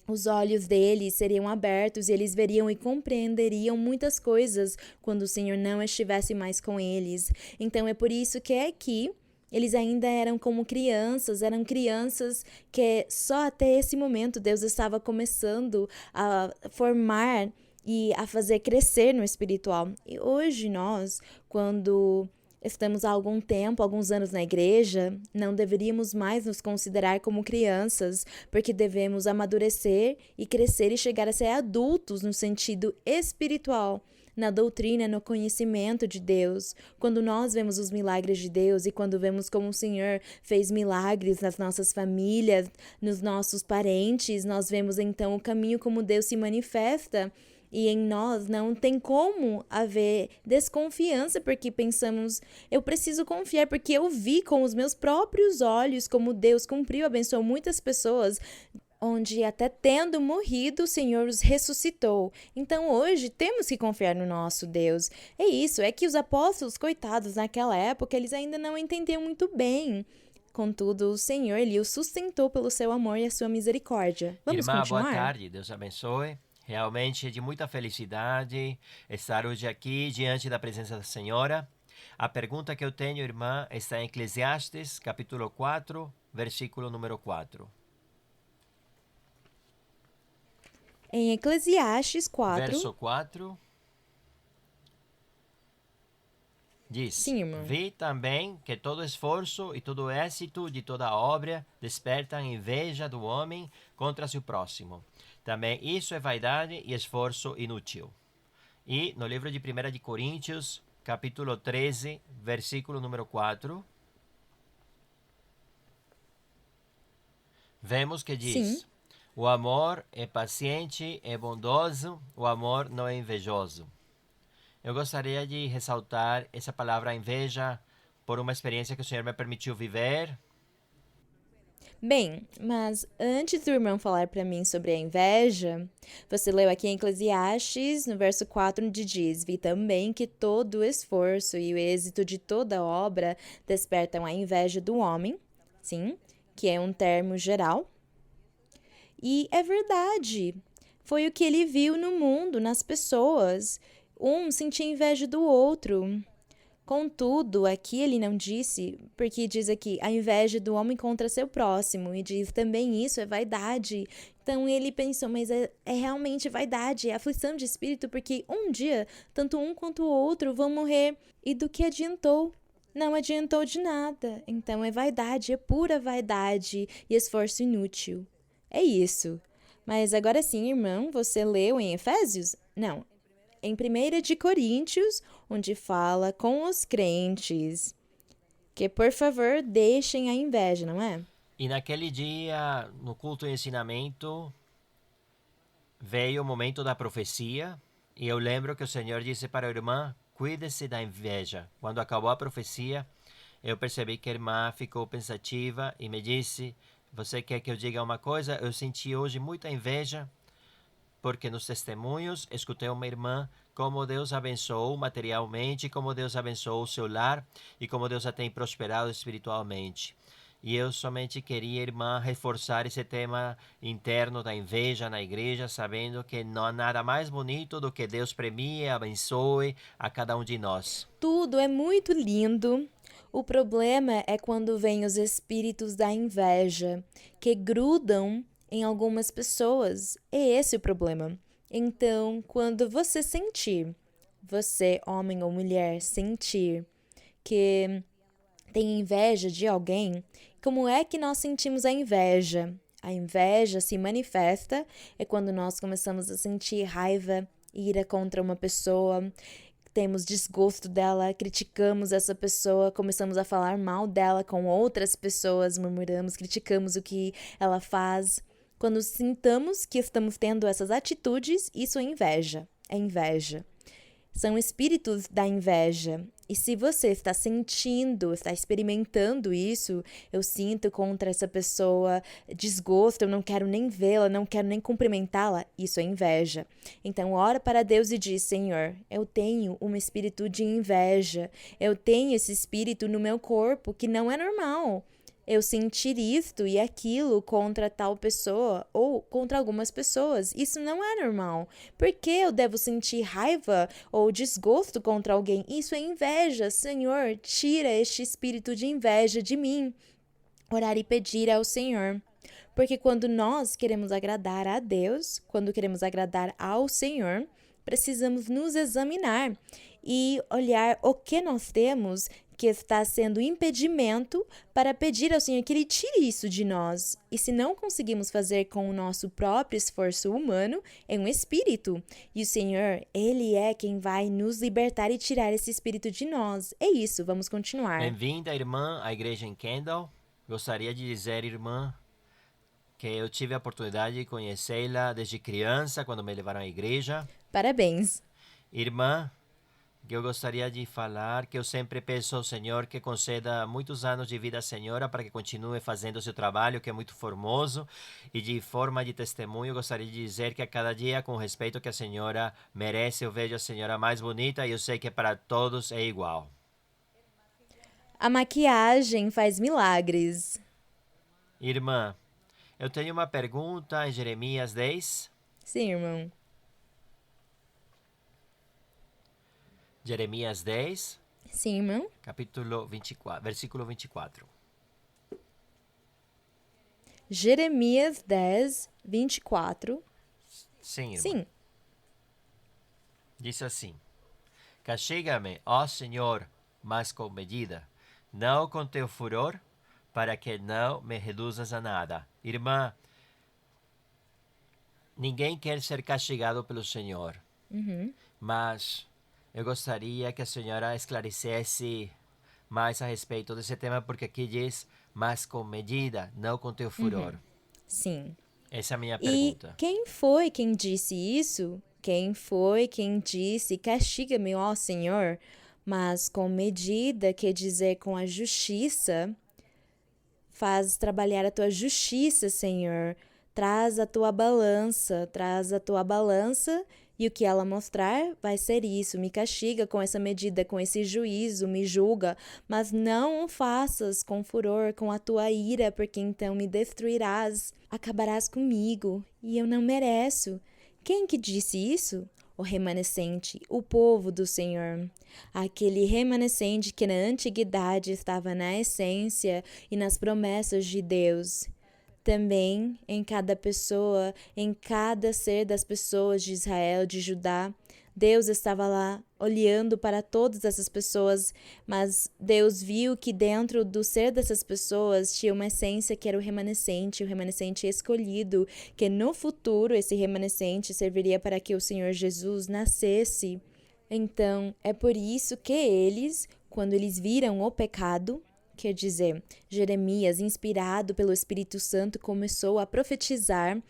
os olhos deles seriam abertos e eles veriam e compreenderiam muitas coisas quando o Senhor não estivesse mais com eles. Então é por isso que aqui eles ainda eram como crianças, eram crianças que só até esse momento Deus estava começando a formar e a fazer crescer no espiritual. E hoje nós, quando estamos há algum tempo, alguns anos na igreja, não deveríamos mais nos considerar como crianças, porque devemos amadurecer e crescer e chegar a ser adultos no sentido espiritual, na doutrina, no conhecimento de Deus. Quando nós vemos os milagres de Deus e quando vemos como o Senhor fez milagres nas nossas famílias, nos nossos parentes, nós vemos então o caminho como Deus se manifesta. E em nós não tem como haver desconfiança, porque pensamos, eu preciso confiar, porque eu vi com os meus próprios olhos como Deus cumpriu, abençoou muitas pessoas, onde até tendo morrido, o Senhor os ressuscitou. Então hoje temos que confiar no nosso Deus. É isso, é que os apóstolos, coitados, naquela época, eles ainda não entendiam muito bem. Contudo, o Senhor, ele os sustentou pelo seu amor e a sua misericórdia. Vamos Irmã, continuar? Boa tarde, Deus abençoe. Realmente é de muita felicidade estar hoje aqui diante da presença da Senhora. A pergunta que eu tenho, irmã, está em Eclesiastes, capítulo 4, versículo número 4. Em Eclesiastes 4. Verso 4. Diz: Sim, irmão. Vi também que todo esforço e todo êxito de toda obra despertam inveja do homem contra seu próximo. Também isso é vaidade e esforço inútil. E no livro de 1 de Coríntios, capítulo 13, versículo número 4, vemos que diz: Sim. O amor é paciente, é bondoso, o amor não é invejoso. Eu gostaria de ressaltar essa palavra inveja por uma experiência que o Senhor me permitiu viver. Bem, mas antes do irmão falar para mim sobre a inveja, você leu aqui em Eclesiastes, no verso 4, onde diz: Vi também que todo o esforço e o êxito de toda obra despertam a inveja do homem, sim, que é um termo geral. E é verdade, foi o que ele viu no mundo, nas pessoas. Um sentia inveja do outro. Contudo, aqui ele não disse, porque diz aqui, a inveja do homem contra seu próximo, e diz também isso é vaidade. Então ele pensou, mas é realmente vaidade, é aflição de espírito, porque um dia, tanto um quanto o outro vão morrer. E do que adiantou? Não adiantou de nada. Então é vaidade, é pura vaidade e esforço inútil. É isso. Mas agora sim, irmão, você leu em Efésios? Não. Em 1 de Coríntios, onde fala com os crentes que, por favor, deixem a inveja, não é? E naquele dia, no culto de ensinamento, veio o momento da profecia. E eu lembro que o Senhor disse para a irmã: cuide-se da inveja. Quando acabou a profecia, eu percebi que a irmã ficou pensativa e me disse: você quer que eu diga uma coisa? Eu senti hoje muita inveja, porque nos testemunhos escutei uma irmã como Deus abençoou materialmente, como Deus abençoou o seu lar e como Deus a tem prosperado espiritualmente. E eu somente queria, irmã, reforçar esse tema interno da inveja na igreja, sabendo que não há nada mais bonito do que Deus premie e abençoe a cada um de nós. Tudo é muito lindo. O problema é quando vêm os espíritos da inveja, que grudam em algumas pessoas. É esse o problema. Então, quando você sentir, você, homem ou mulher, sentir que tem inveja de alguém, como é que nós sentimos a inveja? A inveja se manifesta é quando nós começamos a sentir raiva, ira contra uma pessoa, temos desgosto dela, criticamos essa pessoa, começamos a falar mal dela com outras pessoas, murmuramos, criticamos o que ela faz. Quando sintamos que estamos tendo essas atitudes, isso é inveja. É inveja. São espíritos da inveja. E se você está sentindo, está experimentando isso, eu sinto contra essa pessoa desgosto, eu não quero nem vê-la, não quero nem cumprimentá-la, isso é inveja. Então ora para Deus e diz: Senhor, eu tenho um espírito de inveja, eu tenho esse espírito no meu corpo que não é normal. Eu sentir isto e aquilo contra tal pessoa ou contra algumas pessoas. Isso não é normal. Por que eu devo sentir raiva ou desgosto contra alguém? Isso é inveja. Senhor, tira este espírito de inveja de mim. Orar e pedir ao Senhor. Porque quando nós queremos agradar a Deus, quando queremos agradar ao Senhor, precisamos nos examinar e olhar o que nós temos que está sendo impedimento para pedir ao Senhor que Ele tire isso de nós. E se não conseguimos fazer com o nosso próprio esforço humano, é um espírito. E o Senhor, Ele é quem vai nos libertar e tirar esse espírito de nós. É isso, vamos continuar. Bem-vinda, irmã, à igreja em Kendall. Gostaria de dizer, irmã, que eu tive a oportunidade de conhecê-la desde criança, quando me levaram à igreja. Parabéns. Irmã, que eu gostaria de falar que eu sempre peço ao Senhor que conceda muitos anos de vida à senhora para que continue fazendo o seu trabalho, que é muito formoso, e de forma de testemunho gostaria de dizer que a cada dia, com o respeito que a senhora merece, eu vejo a senhora mais bonita e eu sei que para todos é igual. A maquiagem faz milagres. Irmã, eu tenho uma pergunta em Jeremias 10. Sim, irmão. Jeremias 10. Sim, irmão. Capítulo 24, versículo 24. Jeremias 10, 24. Sim, irmã. Sim. Diz assim: Castiga-me, ó Senhor, mas com medida, não com teu furor, para que não me reduzas a nada. Irmã, ninguém quer ser castigado pelo Senhor, mas eu gostaria que a senhora esclarecesse mais a respeito desse tema, porque aqui diz, mas com medida, não com teu furor. Sim. Essa é a minha E pergunta. quem foi quem disse isso? Quem foi quem disse, castiga-me, ó Senhor, mas com medida, quer dizer com a justiça, faz trabalhar a tua justiça, Senhor. Traz a tua balança e o que ela mostrar vai ser isso. Me castiga com essa medida, com esse juízo, me julga, mas não o faças com furor, com a tua ira, porque então me destruirás, acabarás comigo, e eu não mereço. Quem que disse isso? O remanescente, o povo do Senhor. Aquele remanescente que na antiguidade estava na essência e nas promessas de Deus. Também em cada pessoa, em cada ser das pessoas de Israel, de Judá, Deus estava lá olhando para todas essas pessoas, mas Deus viu que dentro do ser dessas pessoas tinha uma essência que era o remanescente escolhido, que no futuro esse remanescente serviria para que o Senhor Jesus nascesse. Então, é por isso que eles, quando eles viram o pecado, quer dizer, Jeremias, inspirado pelo Espírito Santo, começou a profetizar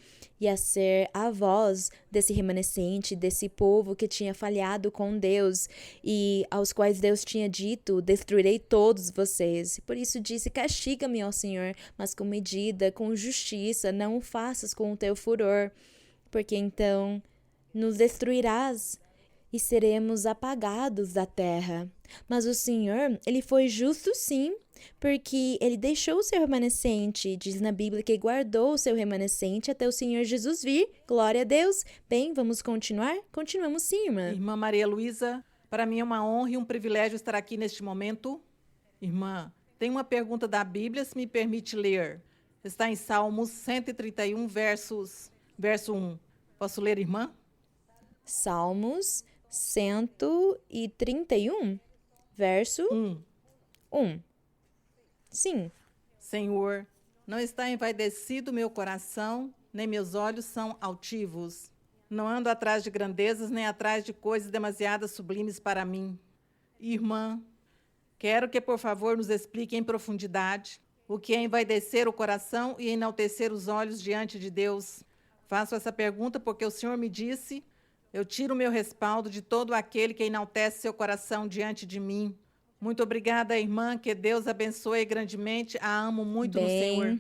e a ser a voz desse remanescente, desse povo que tinha falhado com Deus e aos quais Deus tinha dito, destruirei todos vocês. Por isso disse, castiga-me, ó Senhor, mas com medida, com justiça, não o faças com o teu furor, porque então nos destruirás e seremos apagados da terra. Mas o Senhor, ele foi justo sim, porque ele deixou o seu remanescente, diz na Bíblia que guardou o seu remanescente até o Senhor Jesus vir. Glória a Deus. Bem, vamos continuar? Continuamos sim, irmã. Irmã Maria Luísa, para mim é uma honra e um privilégio estar aqui neste momento. Irmã, tem uma pergunta da Bíblia, se me permite ler. Está em Salmos 131, verso 1. Posso ler, irmã? Salmos 131, verso 1. Sim. Senhor, não está envaidecido meu coração, nem meus olhos são altivos. Não ando atrás de grandezas, nem atrás de coisas demasiadas sublimes para mim. Irmã, quero que, por favor, nos explique em profundidade o que é envaidecer o coração e enaltecer os olhos diante de Deus. Faço essa pergunta porque o Senhor me disse, eu tiro o meu respaldo de todo aquele que enaltece seu coração diante de mim. Muito obrigada, irmã, que Deus abençoe grandemente, a amo muito no Senhor.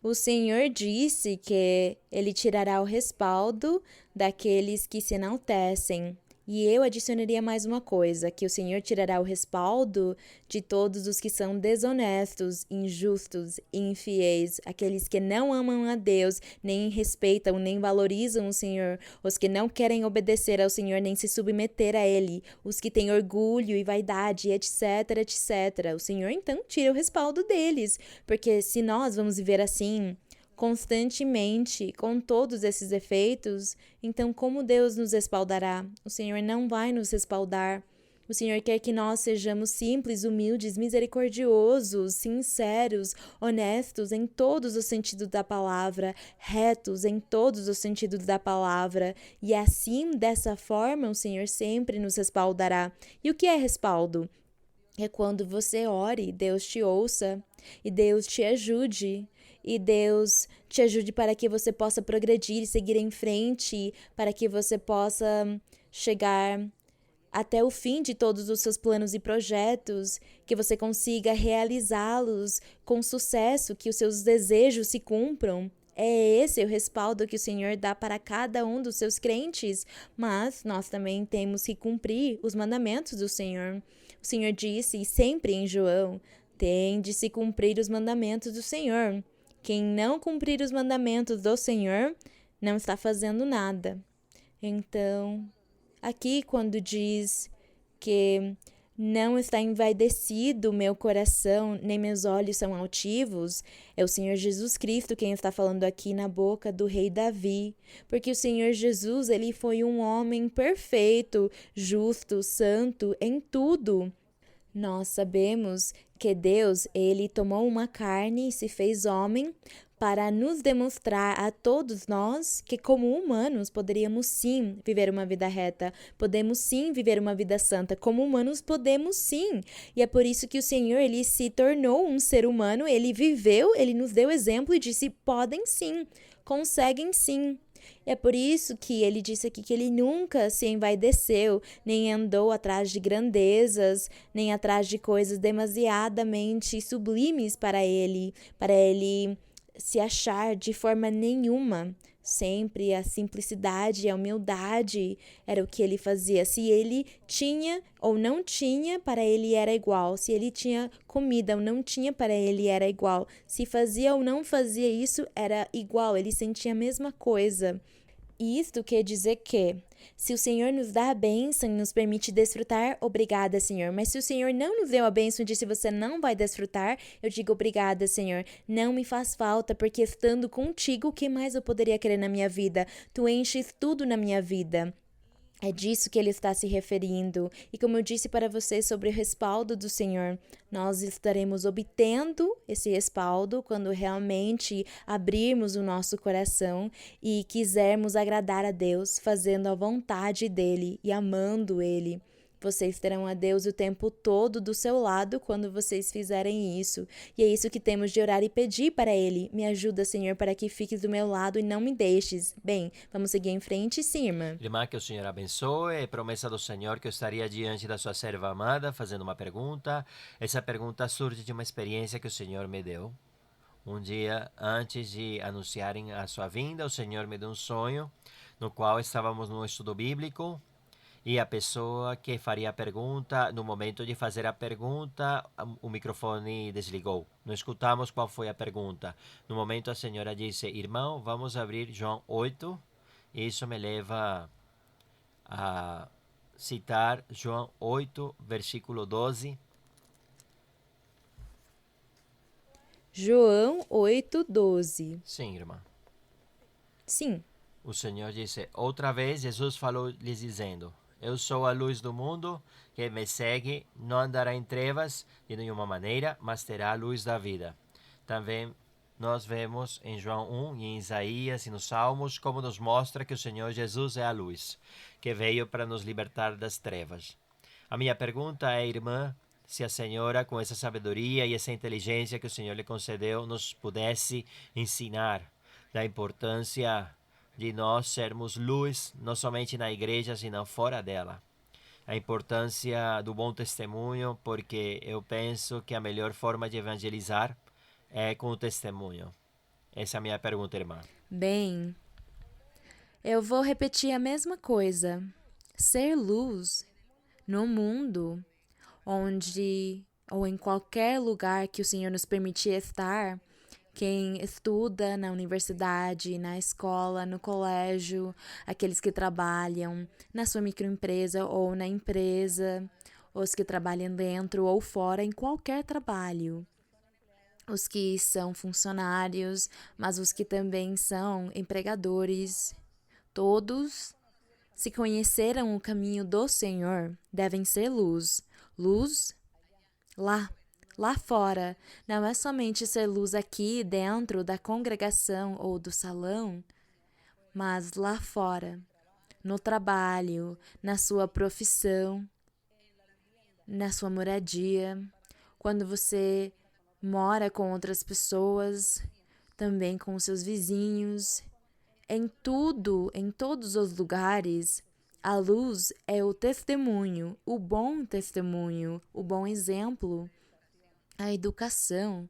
O Senhor disse que Ele tirará o respaldo daqueles que se enaltecem. E eu adicionaria mais uma coisa, que o Senhor tirará o respaldo de todos os que são desonestos, injustos, infiéis, aqueles que não amam a Deus, nem respeitam, nem valorizam o Senhor, os que não querem obedecer ao Senhor, nem se submeter a Ele, os que têm orgulho e vaidade, etc, etc. O Senhor, então, tira o respaldo deles, porque se nós vamos viver assim, constantemente, com todos esses efeitos, então como Deus nos respaldará? O Senhor não vai nos respaldar. O Senhor quer que nós sejamos simples, humildes, misericordiosos, sinceros, honestos em todos os sentidos da palavra, retos em todos os sentidos da palavra. E assim, dessa forma, o Senhor sempre nos respaldará. E o que é respaldo? É quando você ore, Deus te ouça e Deus te ajude. E Deus te ajude para que você possa progredir e seguir em frente, para que você possa chegar até o fim de todos os seus planos e projetos, que você consiga realizá-los com sucesso, que os seus desejos se cumpram. É esse o respaldo que o Senhor dá para cada um dos seus crentes, mas nós também temos que cumprir os mandamentos do Senhor. O Senhor disse, sempre em João, tem de se cumprir os mandamentos do Senhor. Quem não cumprir os mandamentos do Senhor não está fazendo nada. Então, aqui quando diz que Não está envaidecido o meu coração, nem meus olhos são altivos. É o Senhor Jesus Cristo quem está falando aqui na boca do rei Davi. Porque o Senhor Jesus, ele foi um homem perfeito, justo, santo em tudo. Nós sabemos que Deus, ele tomou uma carne e se fez homem para nos demonstrar a todos nós que, como humanos, poderíamos sim viver uma vida reta, podemos sim viver uma vida santa, como humanos podemos sim. E é por isso que o Senhor, ele se tornou um ser humano, ele viveu, ele nos deu exemplo e disse, podem sim, conseguem sim. E é por isso que ele disse aqui que ele nunca se envaideceu, nem andou atrás de grandezas, nem atrás de coisas demasiadamente sublimes para ele se achar de forma nenhuma. Sempre a simplicidade e a humildade era o que ele fazia. Se ele tinha ou não tinha, para ele era igual. Se ele tinha comida ou não tinha, para ele era igual. Se fazia ou não fazia isso, era igual. Ele sentia a mesma coisa. E isto quer dizer que, se o Senhor nos dá a bênção e nos permite desfrutar, obrigada, Senhor. Mas se o Senhor não nos deu a bênção e disse você não vai desfrutar, eu digo obrigada, Senhor. Não me faz falta, porque estando contigo, o que mais eu poderia querer na minha vida? Tu enches tudo na minha vida. É disso que ele está se referindo. E como eu disse para vocês sobre o respaldo do Senhor, nós estaremos obtendo esse respaldo quando realmente abrirmos o nosso coração e quisermos agradar a Deus, fazendo a vontade dele e amando ele. Vocês terão a Deus o tempo todo do seu lado quando vocês fizerem isso. E é isso que temos de orar e pedir para Ele. Me ajuda, Senhor, para que fiques do meu lado e não me deixes. Bem, vamos seguir em frente, sim, irmã. Irmã, que o Senhor abençoe. É promessa do Senhor que eu estaria diante da sua serva amada fazendo uma pergunta. Essa pergunta surge de uma experiência que o Senhor me deu. Um dia antes de anunciarem a sua vinda, o Senhor me deu um sonho no qual estávamos num estudo bíblico. E a pessoa que faria a pergunta, no momento de fazer a pergunta, o microfone desligou. Não escutamos qual foi a pergunta. No momento a senhora disse, irmão, vamos abrir João 8. Isso me leva a citar João 8, versículo 12. João 8, 12. Sim, irmã. Sim. O Senhor disse, outra vez Jesus falou lhes dizendo, eu sou a luz do mundo, quem me segue não andará em trevas de nenhuma maneira, mas terá a luz da vida. Também nós vemos em João 1 e em Isaías e nos Salmos como nos mostra que o Senhor Jesus é a luz, que veio para nos libertar das trevas. A minha pergunta é, irmã, se a senhora, com essa sabedoria e essa inteligência que o Senhor lhe concedeu, nos pudesse ensinar da importância de nós sermos luz, não somente na igreja, senão fora dela. A importância do bom testemunho, porque eu penso que a melhor forma de evangelizar é com o testemunho. Essa é a minha pergunta, irmã. Bem, eu vou repetir a mesma coisa. Ser luz no mundo onde ou em qualquer lugar que o Senhor nos permitir estar, quem estuda na universidade, na escola, no colégio, aqueles que trabalham na sua microempresa ou na empresa, os que trabalham dentro ou fora, em qualquer trabalho. Os que são funcionários, mas os que também são empregadores. Todos, se conheceram o caminho do Senhor, devem ser luz. Luz lá fora, não é somente ser luz aqui dentro da congregação ou do salão, mas lá fora, no trabalho, na sua profissão, na sua moradia, quando você mora com outras pessoas, também com os seus vizinhos, em tudo, em todos os lugares. A luz é o testemunho, o bom exemplo. A educação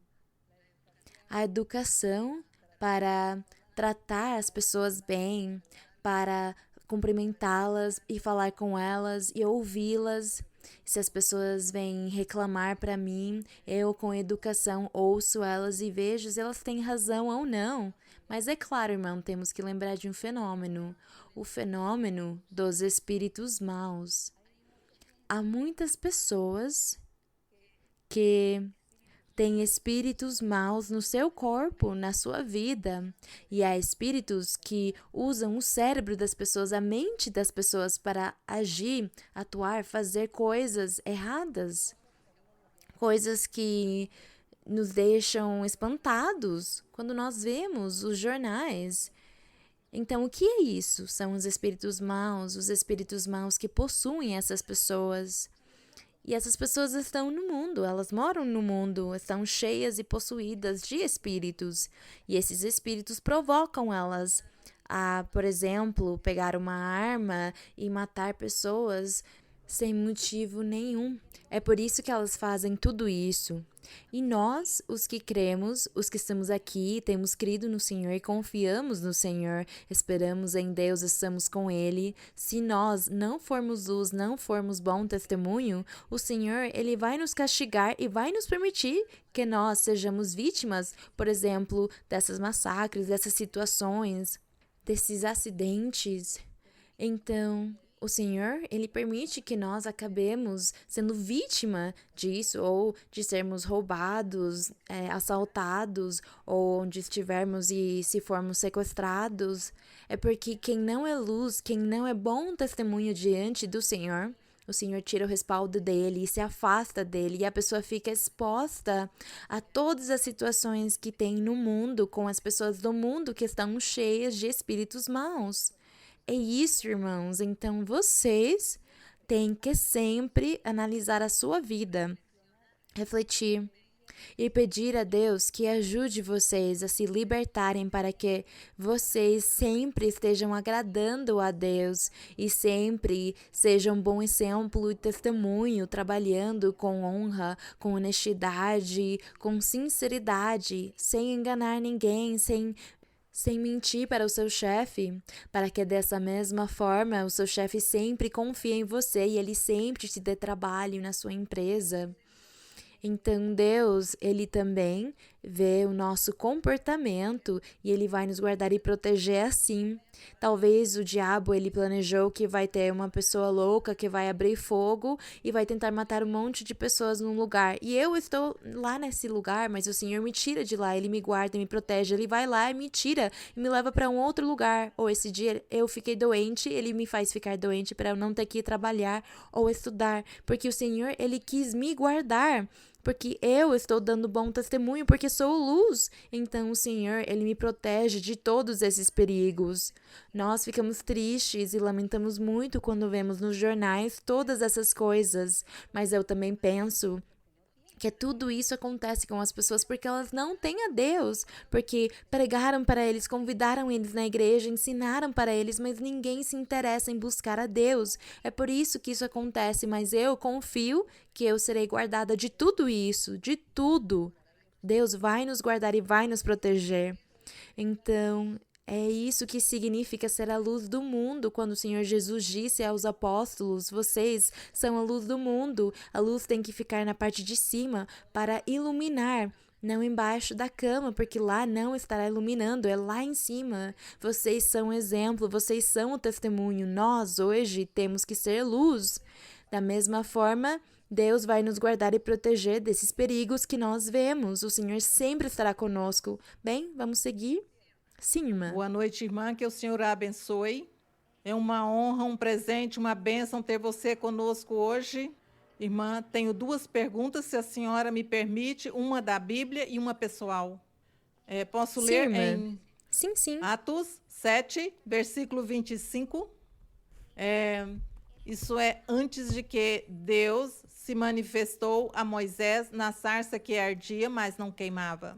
para tratar as pessoas bem, para cumprimentá-las e falar com elas e ouvi-las. Se as pessoas vêm reclamar para mim, eu com educação ouço elas e vejo se elas têm razão ou não. Mas é claro, irmão, temos que lembrar de um fenômeno, o fenômeno dos espíritos maus. há muitas pessoas que têm espíritos maus no seu corpo, na sua vida. E há espíritos que usam o cérebro das pessoas, a mente das pessoas para agir, atuar, fazer coisas erradas. Coisas que nos deixam espantados quando nós vemos os jornais. Então, o que é isso? São os espíritos maus que possuem essas pessoas. E essas pessoas estão no mundo, elas moram no mundo, estão cheias e possuídas de espíritos. E esses espíritos provocam elas a, por exemplo, pegar uma arma e matar pessoas sem motivo nenhum. É por isso que elas fazem tudo isso. E nós, os que cremos, os que estamos aqui, temos crido no Senhor e confiamos no Senhor, esperamos em Deus, estamos com Ele. Se nós não formos luz, não formos bom testemunho, o Senhor, Ele vai nos castigar e vai nos permitir que nós sejamos vítimas, por exemplo, dessas massacres, dessas situações, desses acidentes. Então, o Senhor, Ele permite que nós acabemos sendo vítima disso, ou de sermos roubados, assaltados, ou onde estivermos e se formos sequestrados. É porque quem não é luz, quem não é bom testemunho diante do Senhor, o Senhor tira o respaldo dele e se afasta dele, e a pessoa fica exposta a todas as situações que tem no mundo, com as pessoas do mundo que estão cheias de espíritos maus. É isso, irmãos. Então, vocês têm que sempre analisar a sua vida, refletir e pedir a Deus que ajude vocês a se libertarem para que vocês sempre estejam agradando a Deus e sempre sejam um bom exemplo e testemunho, trabalhando com honra, com honestidade, com sinceridade, sem enganar ninguém, sem mentir para o seu chefe, para que dessa mesma forma o seu chefe sempre confie em você e ele sempre te dê trabalho na sua empresa. Então Deus, Ele também vê o nosso comportamento e Ele vai nos guardar e proteger assim. Talvez o diabo, ele planejou que vai ter uma pessoa louca que vai abrir fogo e vai tentar matar um monte de pessoas num lugar. E eu estou lá nesse lugar, mas o Senhor me tira de lá, Ele me guarda e me protege. Ele vai lá e me tira e me leva para um outro lugar. Ou esse dia eu fiquei doente, Ele me faz ficar doente para eu não ter que ir trabalhar ou estudar. Porque o Senhor, Ele quis me guardar. Porque eu estou dando bom testemunho, porque sou luz. Então o Senhor, Ele me protege de todos esses perigos. Nós ficamos tristes e lamentamos muito quando vemos nos jornais todas essas coisas. Mas eu também penso que tudo isso acontece com as pessoas porque elas não têm a Deus, porque pregaram para eles, convidaram eles na igreja, ensinaram para eles, mas ninguém se interessa em buscar a Deus. É por isso que isso acontece, mas eu confio que eu serei guardada de tudo isso, de tudo. Deus vai nos guardar e vai nos proteger. Então, é isso que significa ser a luz do mundo, quando o Senhor Jesus disse aos apóstolos, vocês são a luz do mundo. A luz tem que ficar na parte de cima para iluminar, não embaixo da cama, porque lá não estará iluminando, é lá em cima. Vocês são um exemplo, vocês são o testemunho. Nós, hoje, temos que ser luz. Da mesma forma, Deus vai nos guardar e proteger desses perigos que nós vemos. O Senhor sempre estará conosco. Bem, vamos seguir? Sim, irmã. Boa noite, irmã, que o Senhor a abençoe. É uma honra, um presente, uma bênção ter você conosco hoje. Irmã, tenho duas perguntas, se a senhora me permite, uma da Bíblia e uma pessoal. Posso ler irmã. em Sim. Atos 7, versículo 25. Isso é antes de que Deus se manifestou a Moisés na sarça que ardia, mas não queimava.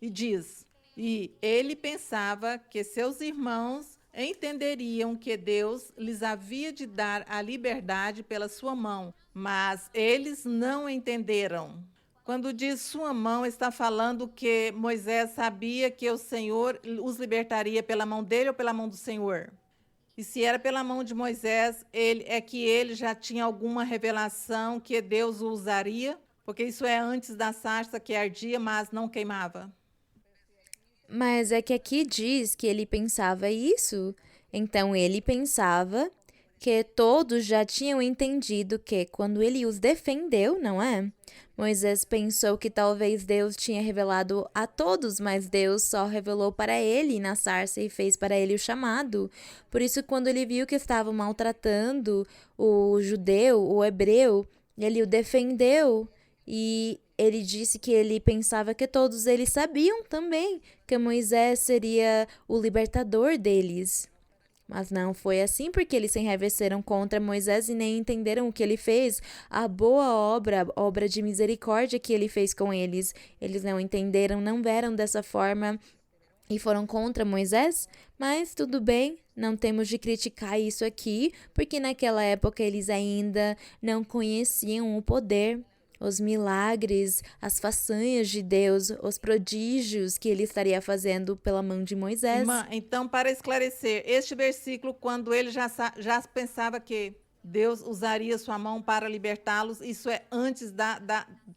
E diz: e ele pensava que seus irmãos entenderiam que Deus lhes havia de dar a liberdade pela sua mão, mas eles não entenderam. Quando diz sua mão, está falando que Moisés sabia que o Senhor os libertaria pela mão dele ou pela mão do Senhor? E se era pela mão de Moisés, ele já tinha alguma revelação que Deus o usaria? Porque isso é antes da sarça que ardia, mas não queimava. Mas é que aqui diz que ele pensava isso. Então ele pensava que todos já tinham entendido que, quando ele os defendeu, não é? Moisés pensou que talvez Deus tinha revelado a todos, mas Deus só revelou para ele na sarça e fez para ele o chamado. Por isso, quando ele viu que estavam maltratando o judeu, o hebreu, ele o defendeu e ele disse que ele pensava que todos eles sabiam também que Moisés seria o libertador deles. Mas não foi assim, porque eles se enraiveceram contra Moisés e nem entenderam o que ele fez, a boa obra de misericórdia que ele fez com eles. Eles não entenderam, não viram dessa forma e foram contra Moisés, mas tudo bem, não temos de criticar isso aqui, porque naquela época eles ainda não conheciam o poder, os milagres, as façanhas de Deus, os prodígios que ele estaria fazendo pela mão de Moisés. Irmã, então, para esclarecer, este versículo, quando ele já pensava que Deus usaria sua mão para libertá-los, isso é antes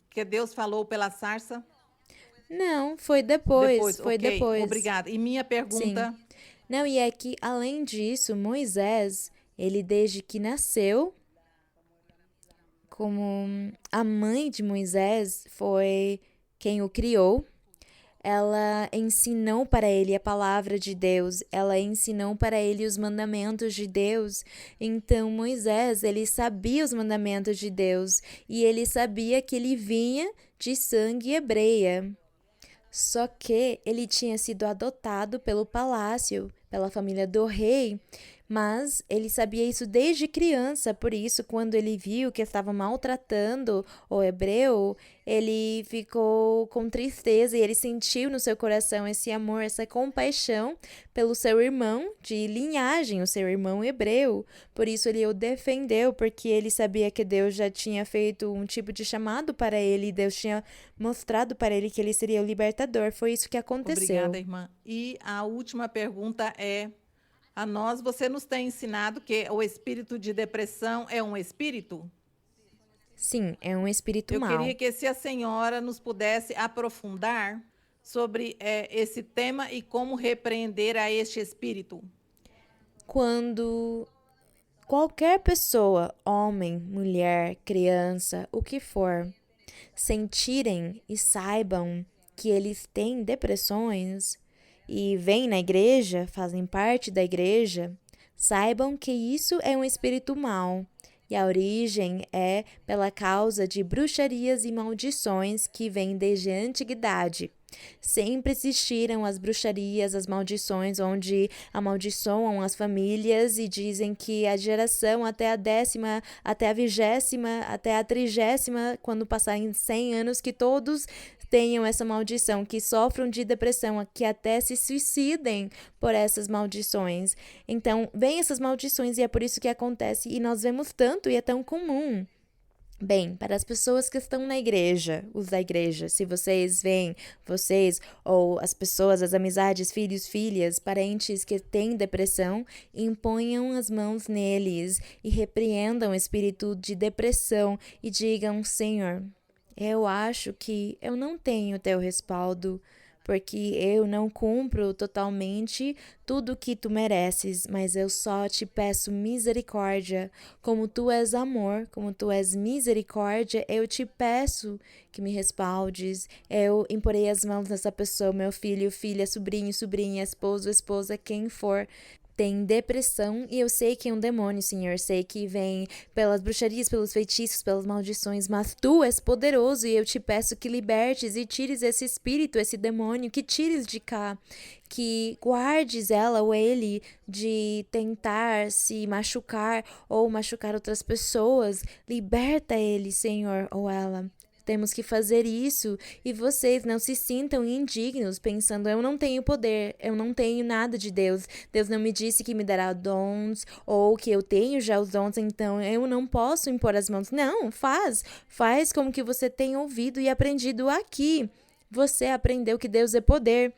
que Deus falou pela sarça? Não, foi depois, foi okay, depois. Obrigada. E minha pergunta... Sim. Não, e é que, além disso, Moisés, ele desde que nasceu, como a mãe de Moisés foi quem o criou, ela ensinou para ele a palavra de Deus, ela ensinou para ele os mandamentos de Deus. Então Moisés, ele sabia os mandamentos de Deus e ele sabia que ele vinha de sangue hebreia. Só que ele tinha sido adotado pelo palácio, pela família do rei, mas ele sabia isso desde criança, por isso, quando ele viu que estava maltratando o hebreu, ele ficou com tristeza e ele sentiu no seu coração esse amor, essa compaixão pelo seu irmão de linhagem, o seu irmão hebreu. Por isso ele o defendeu, porque ele sabia que Deus já tinha feito um tipo de chamado para ele, Deus tinha mostrado para ele que ele seria o libertador. Foi isso que aconteceu. Obrigada, irmã. E a última pergunta é: a nós, você nos tem ensinado que o espírito de depressão é um espírito? Sim, é um espírito mau. Eu queria que se a senhora nos pudesse aprofundar sobre esse tema e como repreender a este espírito. Quando qualquer pessoa, homem, mulher, criança, o que for, sentirem e saibam que eles têm depressões e vêm na igreja, fazem parte da igreja, saibam que isso é um espírito mau. E a origem é pela causa de bruxarias e maldições que vêm desde a antiguidade. Sempre existiram as bruxarias, as maldições, onde amaldiçoam as famílias e dizem que a geração até a 10ª, até a 20ª, até a 30ª, quando passarem 100 anos, que todos tenham essa maldição, que sofram de depressão, que até se suicidem por essas maldições. Então, vem essas maldições e é por isso que acontece, e nós vemos tanto e é tão comum. Bem, para as pessoas que estão na igreja, os da igreja, se vocês veem, vocês ou as pessoas, as amizades, filhos, filhas, parentes que têm depressão, imponham as mãos neles e repreendam o espírito de depressão e digam: Senhor, eu acho que eu não tenho teu respaldo, porque eu não cumpro totalmente tudo o que tu mereces, mas eu só te peço misericórdia. Como tu és amor, como tu és misericórdia, eu te peço que me respaldes. Eu imporei as mãos nessa pessoa, meu filho, filha, sobrinho, sobrinha, esposo, esposa, quem for, tem depressão, e eu sei que é um demônio, Senhor, sei que vem pelas bruxarias, pelos feitiços, pelas maldições, mas tu és poderoso e eu te peço que libertes e tires esse espírito, esse demônio, que tires de cá, que guardes ela ou ele de tentar se machucar ou machucar outras pessoas. Liberta ele, Senhor, ou ela. Temos que fazer isso, e vocês não se sintam indignos pensando: eu não tenho poder, eu não tenho nada de Deus, Deus não me disse que me dará dons, ou que eu tenho já os dons, então eu não posso impor as mãos. Não, faz como que você tem ouvido e aprendido aqui. Você aprendeu que Deus é poder,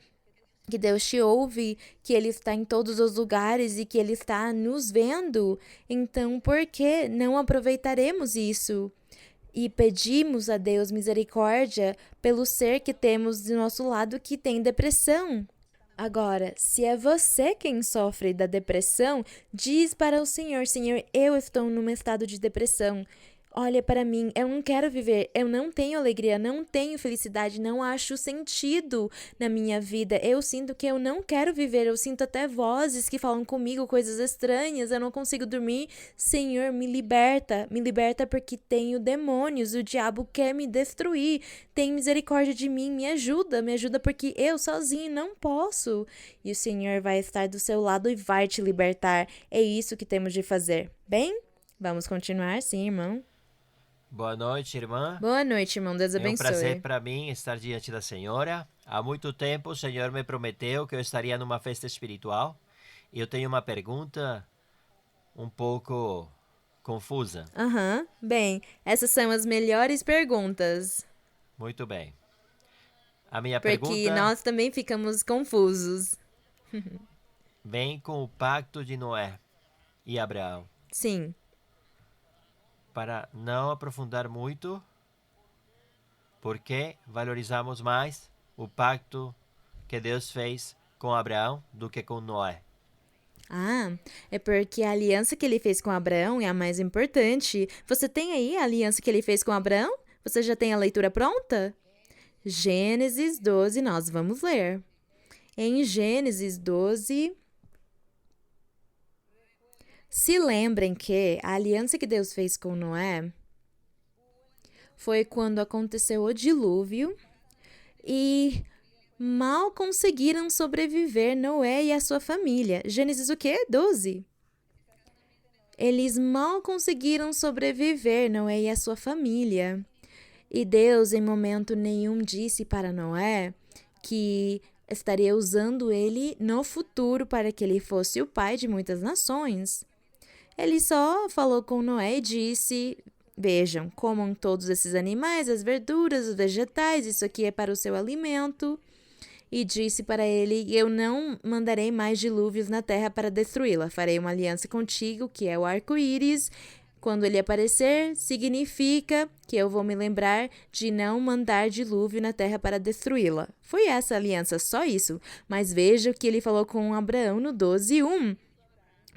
que Deus te ouve, que Ele está em todos os lugares e que Ele está nos vendo. Então, por que não aproveitaremos isso? E pedimos a Deus misericórdia pelo ser que temos do nosso lado que tem depressão. Agora, se é você quem sofre da depressão, diz para o Senhor: Senhor, eu estou num estado de depressão. Olha para mim, eu não quero viver, eu não tenho alegria, não tenho felicidade, não acho sentido na minha vida. Eu sinto que eu não quero viver, eu sinto até vozes que falam comigo coisas estranhas, eu não consigo dormir. Senhor, me liberta porque tenho demônios, o diabo quer me destruir. Tem misericórdia de mim, me ajuda porque eu sozinho não posso. E o Senhor vai estar do seu lado e vai te libertar. É isso que temos de fazer. Bem, vamos continuar, sim, irmão. Boa noite, irmã. Boa noite, irmão. Deus abençoe. É um prazer para mim estar diante da Senhora. Há muito tempo o Senhor me prometeu que eu estaria numa festa espiritual. E eu tenho uma pergunta um pouco confusa. Bem, essas são as melhores perguntas. Muito bem. A minha Porque pergunta nós também ficamos confusos. vem com o pacto de Noé e Abraão. Sim. Para não aprofundar muito, porque valorizamos mais o pacto que Deus fez com Abraão do que com Noé. É porque a aliança que ele fez com Abraão é a mais importante. Você tem aí a aliança que ele fez com Abraão? Você já tem a leitura pronta? Gênesis 12, nós vamos ler. Em Gênesis 12... Se lembrem que a aliança que Deus fez com Noé foi quando aconteceu o dilúvio e mal conseguiram sobreviver Noé e a sua família. Gênesis o quê? 12. Eles mal conseguiram sobreviver Noé e a sua família. E Deus em momento nenhum disse para Noé que estaria usando ele no futuro para que ele fosse o pai de muitas nações. Ele só falou com Noé e disse: vejam, comam todos esses animais, as verduras, os vegetais, isso aqui é para o seu alimento. E disse para ele: eu não mandarei mais dilúvios na terra para destruí-la. Farei uma aliança contigo, que é o arco-íris. Quando ele aparecer, significa que eu vou me lembrar de não mandar dilúvio na terra para destruí-la. Foi essa a aliança, só isso. Mas veja o que ele falou com Abraão no 12:1.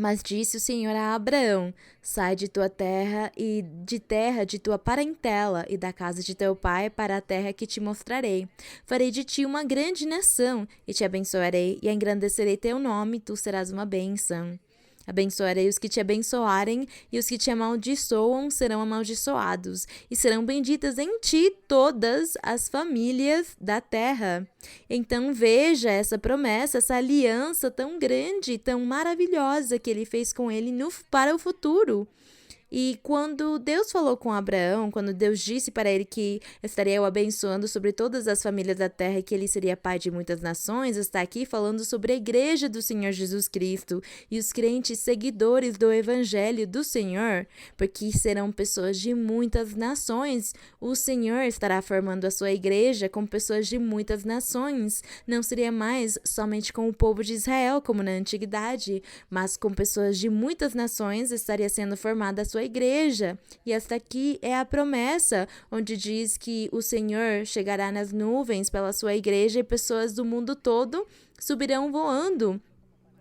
Mas disse o Senhor a Abraão: sai de tua terra e terra de tua parentela e da casa de teu pai para a terra que te mostrarei. Farei de ti uma grande nação e te abençoarei e engrandecerei teu nome, e tu serás uma bênção. Abençoarei os que te abençoarem, e os que te amaldiçoam serão amaldiçoados, e serão benditas em ti todas as famílias da terra. Então veja essa promessa, essa aliança tão grande, tão maravilhosa que ele fez com ele para o futuro. E quando Deus falou com Abraão, quando Deus disse para ele que estaria o abençoando sobre todas as famílias da terra e que ele seria pai de muitas nações, está aqui falando sobre a igreja do Senhor Jesus Cristo e os crentes seguidores do evangelho do Senhor, porque serão pessoas de muitas nações. O Senhor estará formando a sua igreja com pessoas de muitas nações. Não seria mais somente com o povo de Israel, como na antiguidade, mas com pessoas de muitas nações estaria sendo formada a sua igreja. E esta aqui é a promessa, onde diz que o Senhor chegará nas nuvens pela sua igreja e pessoas do mundo todo subirão voando.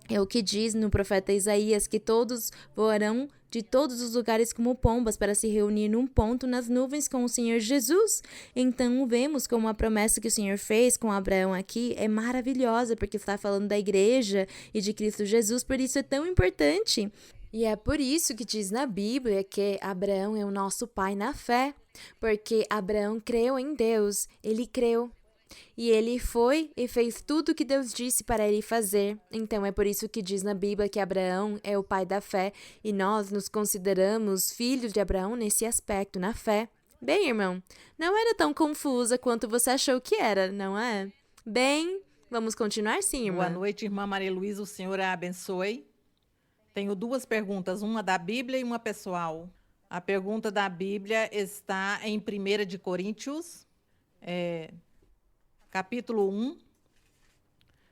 É o que diz no profeta Isaías, que todos voarão de todos os lugares como pombas para se reunir num ponto nas nuvens com o Senhor Jesus. Então vemos como a promessa que o Senhor fez com Abraão aqui é maravilhosa, porque está falando da igreja e de Cristo Jesus, por isso é tão importante. E é por isso que diz na Bíblia que Abraão é o nosso pai na fé, porque Abraão creu em Deus, ele creu. E ele foi e fez tudo o que Deus disse para ele fazer. Então é por isso que diz na Bíblia que Abraão é o pai da fé e nós nos consideramos filhos de Abraão nesse aspecto, na fé. Bem, irmão, não era tão confusa quanto você achou que era, não é? Bem, vamos continuar sim, irmã. Boa noite, irmã Maria Luísa, o Senhor a abençoe. Tenho duas perguntas, uma da Bíblia e uma pessoal. A pergunta da Bíblia está em 1 de Coríntios, capítulo 1,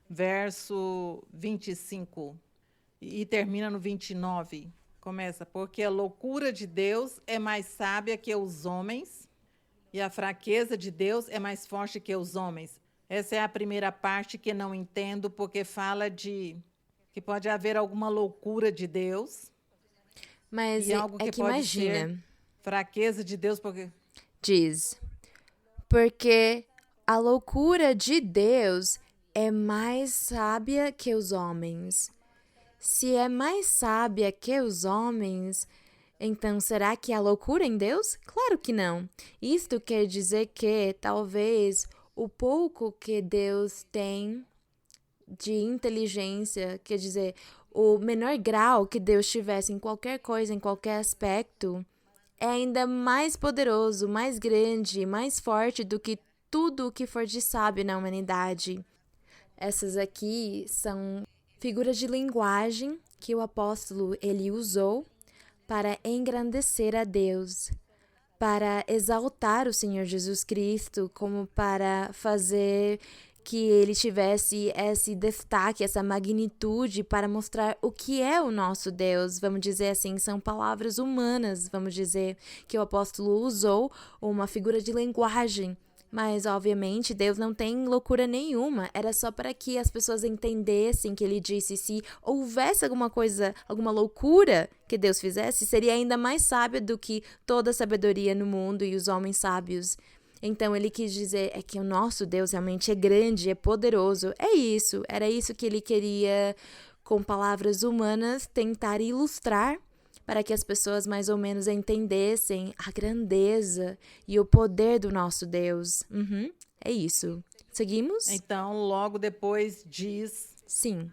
verso 25, e termina no 29. Começa: porque a loucura de Deus é mais sábia que os homens, e a fraqueza de Deus é mais forte que os homens. Essa é a primeira parte que não entendo, porque fala de que pode haver alguma loucura de Deus Mas e algo é que que pode ser imagina, fraqueza de Deus, porque diz, porque a loucura de Deus é mais sábia que os homens. Se é mais sábia que os homens, então será que há loucura em Deus? Claro que não. Isto quer dizer que talvez o pouco que Deus tem de inteligência, quer dizer, o menor grau que Deus tivesse em qualquer coisa, em qualquer aspecto, é ainda mais poderoso, mais grande, mais forte do que tudo o que for de sábio na humanidade. Essas aqui são figuras de linguagem que o apóstolo ele usou para engrandecer a Deus, para exaltar o Senhor Jesus Cristo, como para fazer que ele tivesse esse destaque, essa magnitude para mostrar o que é o nosso Deus. Vamos dizer assim, são palavras humanas, vamos dizer, que o apóstolo usou uma figura de linguagem. Mas, obviamente, Deus não tem loucura nenhuma. Era só para que as pessoas entendessem que ele disse se houvesse alguma coisa, alguma loucura que Deus fizesse, seria ainda mais sábia do que toda a sabedoria no mundo e os homens sábios. Então, ele quis dizer é que o nosso Deus realmente é grande, é poderoso. É isso, era isso que ele queria, com palavras humanas, tentar ilustrar para que as pessoas mais ou menos entendessem a grandeza e o poder do nosso Deus. É isso. Seguimos? então logo depois diz, Sim.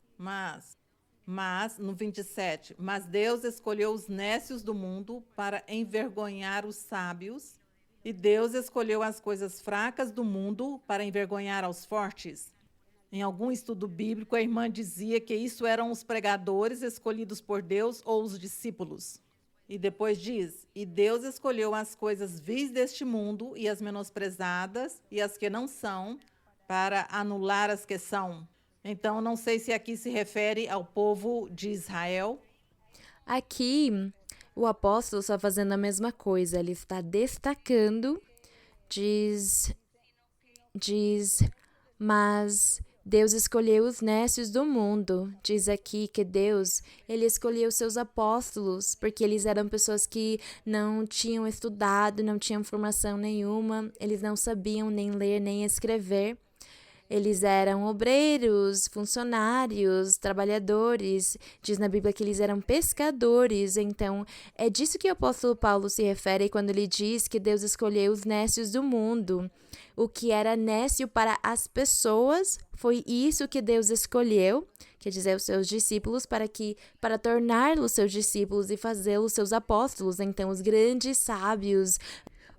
mas no 27, mas Deus escolheu os nécios do mundo para envergonhar os sábios, e Deus escolheu as coisas fracas do mundo para envergonhar aos fortes. Em algum estudo bíblico, a irmã dizia que isso eram os pregadores escolhidos por Deus ou os discípulos. E depois diz, e Deus escolheu as coisas vis deste mundo e as menosprezadas e as que não são, para anular as que são. Então, não sei se aqui se refere ao povo de Israel. Aqui, o apóstolo está fazendo a mesma coisa. Ele está destacando, diz, mas Deus escolheu os nécios do mundo. Diz aqui que Deus, ele escolheu seus apóstolos, porque eles eram pessoas que não tinham estudado, não tinham formação nenhuma, eles não sabiam nem ler nem escrever. Eles eram obreiros, funcionários, trabalhadores. Diz na Bíblia que eles eram pescadores. Então, é disso que o apóstolo Paulo se refere quando ele diz que Deus escolheu os nécios do mundo. O que era nécio para as pessoas foi isso que Deus escolheu, quer dizer, os seus discípulos, para torná-los seus discípulos e fazê-los seus apóstolos. Então, os grandes sábios,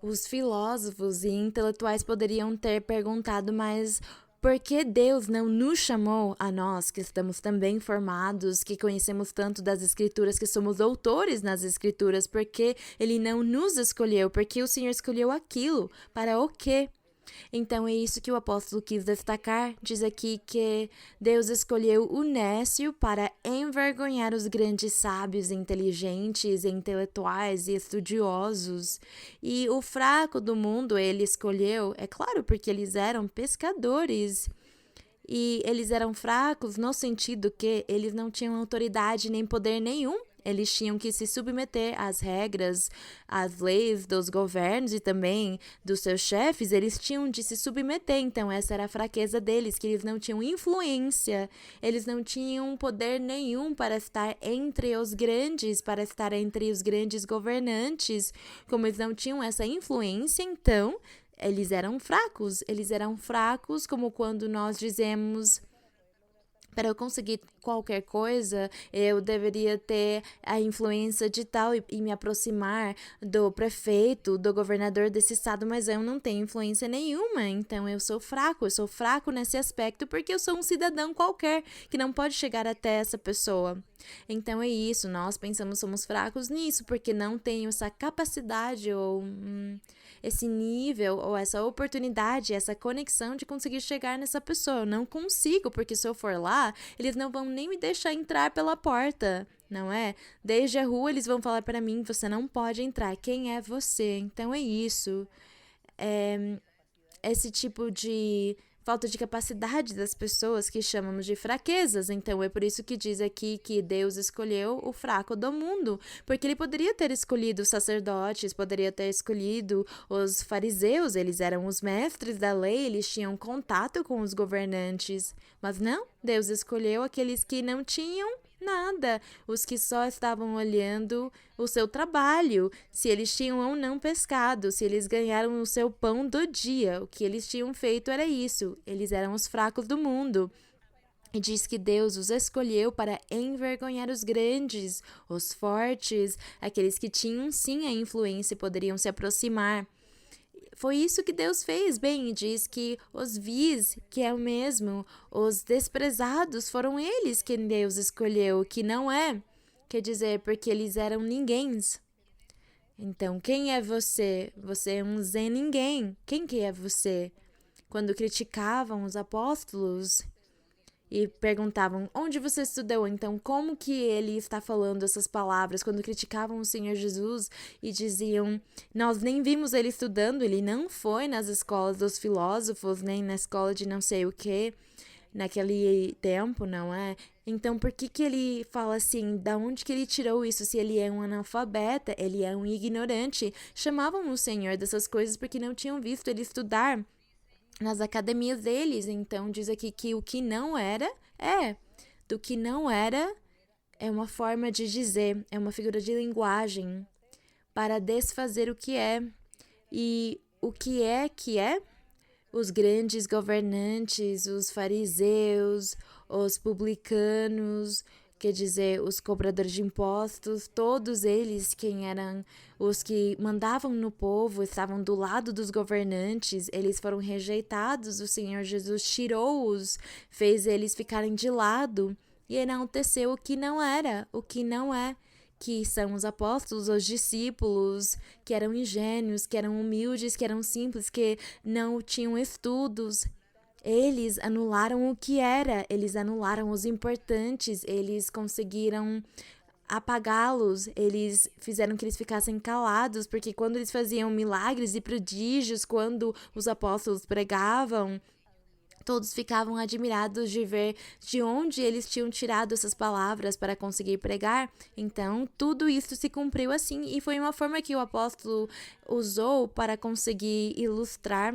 os filósofos e intelectuais poderiam ter perguntado, mas por que Deus não nos chamou a nós, que estamos também formados, que conhecemos tanto das Escrituras, que somos doutores nas Escrituras? Por que Ele não nos escolheu? Por que o Senhor escolheu aquilo? Para o quê? Então, é isso que o apóstolo quis destacar. Diz aqui que Deus escolheu o nécio para envergonhar os grandes sábios, inteligentes, intelectuais e estudiosos. E o fraco do mundo ele escolheu, é claro, porque eles eram pescadores. E eles eram fracos no sentido que eles não tinham autoridade nem poder nenhum. Eles tinham que se submeter às regras, às leis dos governos e também dos seus chefes. Eles tinham de se submeter. Então, essa era a fraqueza deles, que eles não tinham influência. Eles não tinham poder nenhum para estar entre os grandes, para estar entre os grandes governantes. Como eles não tinham essa influência, então, eles eram fracos. Eles eram fracos, como quando nós dizemos: para eu conseguir qualquer coisa, eu deveria ter a influência de tal e me aproximar do prefeito, do governador desse estado, mas eu não tenho influência nenhuma, então eu sou fraco nesse aspecto porque eu sou um cidadão qualquer que não pode chegar até essa pessoa. Então é isso, nós pensamos somos fracos nisso, porque não tenho essa capacidade ou esse nível ou essa oportunidade, essa conexão de conseguir chegar nessa pessoa. Eu não consigo, porque se eu for lá, eles não vão nem me deixar entrar pela porta, não é? Desde a rua eles vão falar para mim: você não pode entrar, quem é você? Então é isso. esse tipo de falta de capacidade das pessoas que chamamos de fraquezas. Então, é por isso que diz aqui que Deus escolheu o fraco do mundo, porque ele poderia ter escolhido os sacerdotes, poderia ter escolhido os fariseus, eles eram os mestres da lei, eles tinham contato com os governantes, mas não, Deus escolheu aqueles que não tinham nada, os que só estavam olhando o seu trabalho, se eles tinham ou não pescado, se eles ganharam o seu pão do dia. O que eles tinham feito era isso, eles eram os fracos do mundo. E diz que Deus os escolheu para envergonhar os grandes, os fortes, aqueles que tinham sim a influência e poderiam se aproximar. Foi isso que Deus fez, bem, e diz que os vis, que é o mesmo, os desprezados, foram eles que Deus escolheu, que não é, quer dizer, porque eles eram ninguéms. Então, quem é você? Você é um Zé ninguém. Quem que é você? Quando criticavam os apóstolos e perguntavam, onde você estudou? Então, como que ele está falando essas palavras? Quando criticavam o Senhor Jesus e diziam, nós nem vimos ele estudando, ele não foi nas escolas dos filósofos, nem na escola de não sei o que, naquele tempo, não é? Então, por que ele fala assim, da onde que ele tirou isso? Se ele é um analfabeta, ele é um ignorante. Chamavam o Senhor dessas coisas porque não tinham visto ele estudar nas academias deles. Então diz aqui que o que não era do que não era é uma forma de dizer, é uma figura de linguagem para desfazer o que é. E o que é os grandes governantes, os fariseus, os publicanos, quer dizer, os cobradores de impostos, todos eles, quem eram os que mandavam no povo, estavam do lado dos governantes, eles foram rejeitados, o Senhor Jesus tirou-os, fez eles ficarem de lado e enalteceu o que não era, o que não é, que são os apóstolos, os discípulos, que eram ingênuos, que eram humildes, que eram simples, que não tinham estudos. Eles anularam o que era, eles anularam os importantes, eles conseguiram apagá-los, eles fizeram que eles ficassem calados, porque quando eles faziam milagres e prodígios, quando os apóstolos pregavam, todos ficavam admirados de ver de onde eles tinham tirado essas palavras para conseguir pregar. Então, tudo isso se cumpriu assim, e foi uma forma que o apóstolo usou para conseguir ilustrar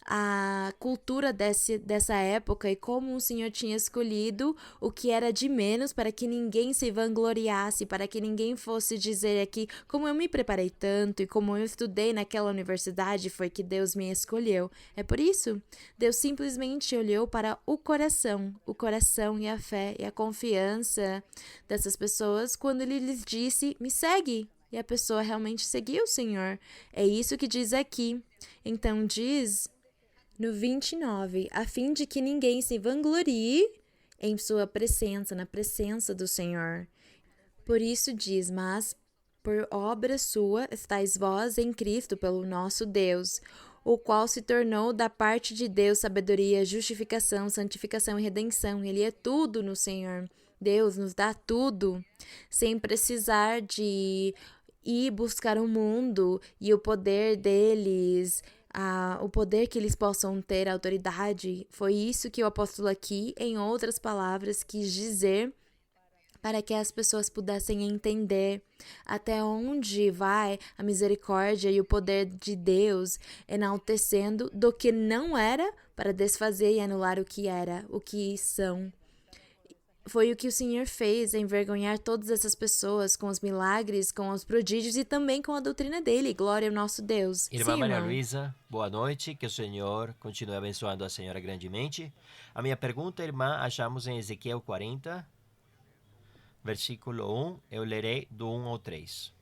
a cultura dessa época e como o Senhor tinha escolhido o que era de menos para que ninguém se vangloriasse, para que ninguém fosse dizer aqui como eu me preparei tanto e como eu estudei naquela universidade, foi que Deus me escolheu. É por isso, Deus simplesmente olhou para o coração e a fé e a confiança dessas pessoas quando ele lhes disse, me segue. E a pessoa realmente seguiu o Senhor. É isso que diz aqui. Então diz no 29, a fim de que ninguém se vanglorie em sua presença, na presença do Senhor. Por isso diz, mas por obra sua estáis vós em Cristo pelo nosso Deus, o qual se tornou da parte de Deus sabedoria, justificação, santificação e redenção. Ele é tudo no Senhor. Deus nos dá tudo, sem precisar de ir buscar o mundo e o poder deles, o poder que eles possam ter, a autoridade. Foi isso que o apóstolo aqui, em outras palavras, quis dizer para que as pessoas pudessem entender até onde vai a misericórdia e o poder de Deus, enaltecendo do que não era para desfazer e anular o que era, o que são. Foi o que o Senhor fez, envergonhar todas essas pessoas com os milagres, com os prodígios e também com a doutrina dele. Glória ao nosso Deus. Irmã Maria Luísa, boa noite. Que o Senhor continue abençoando a senhora grandemente. A minha pergunta, irmã, achamos em Ezequiel 40, versículo 1. Eu lerei do 1 ao 3.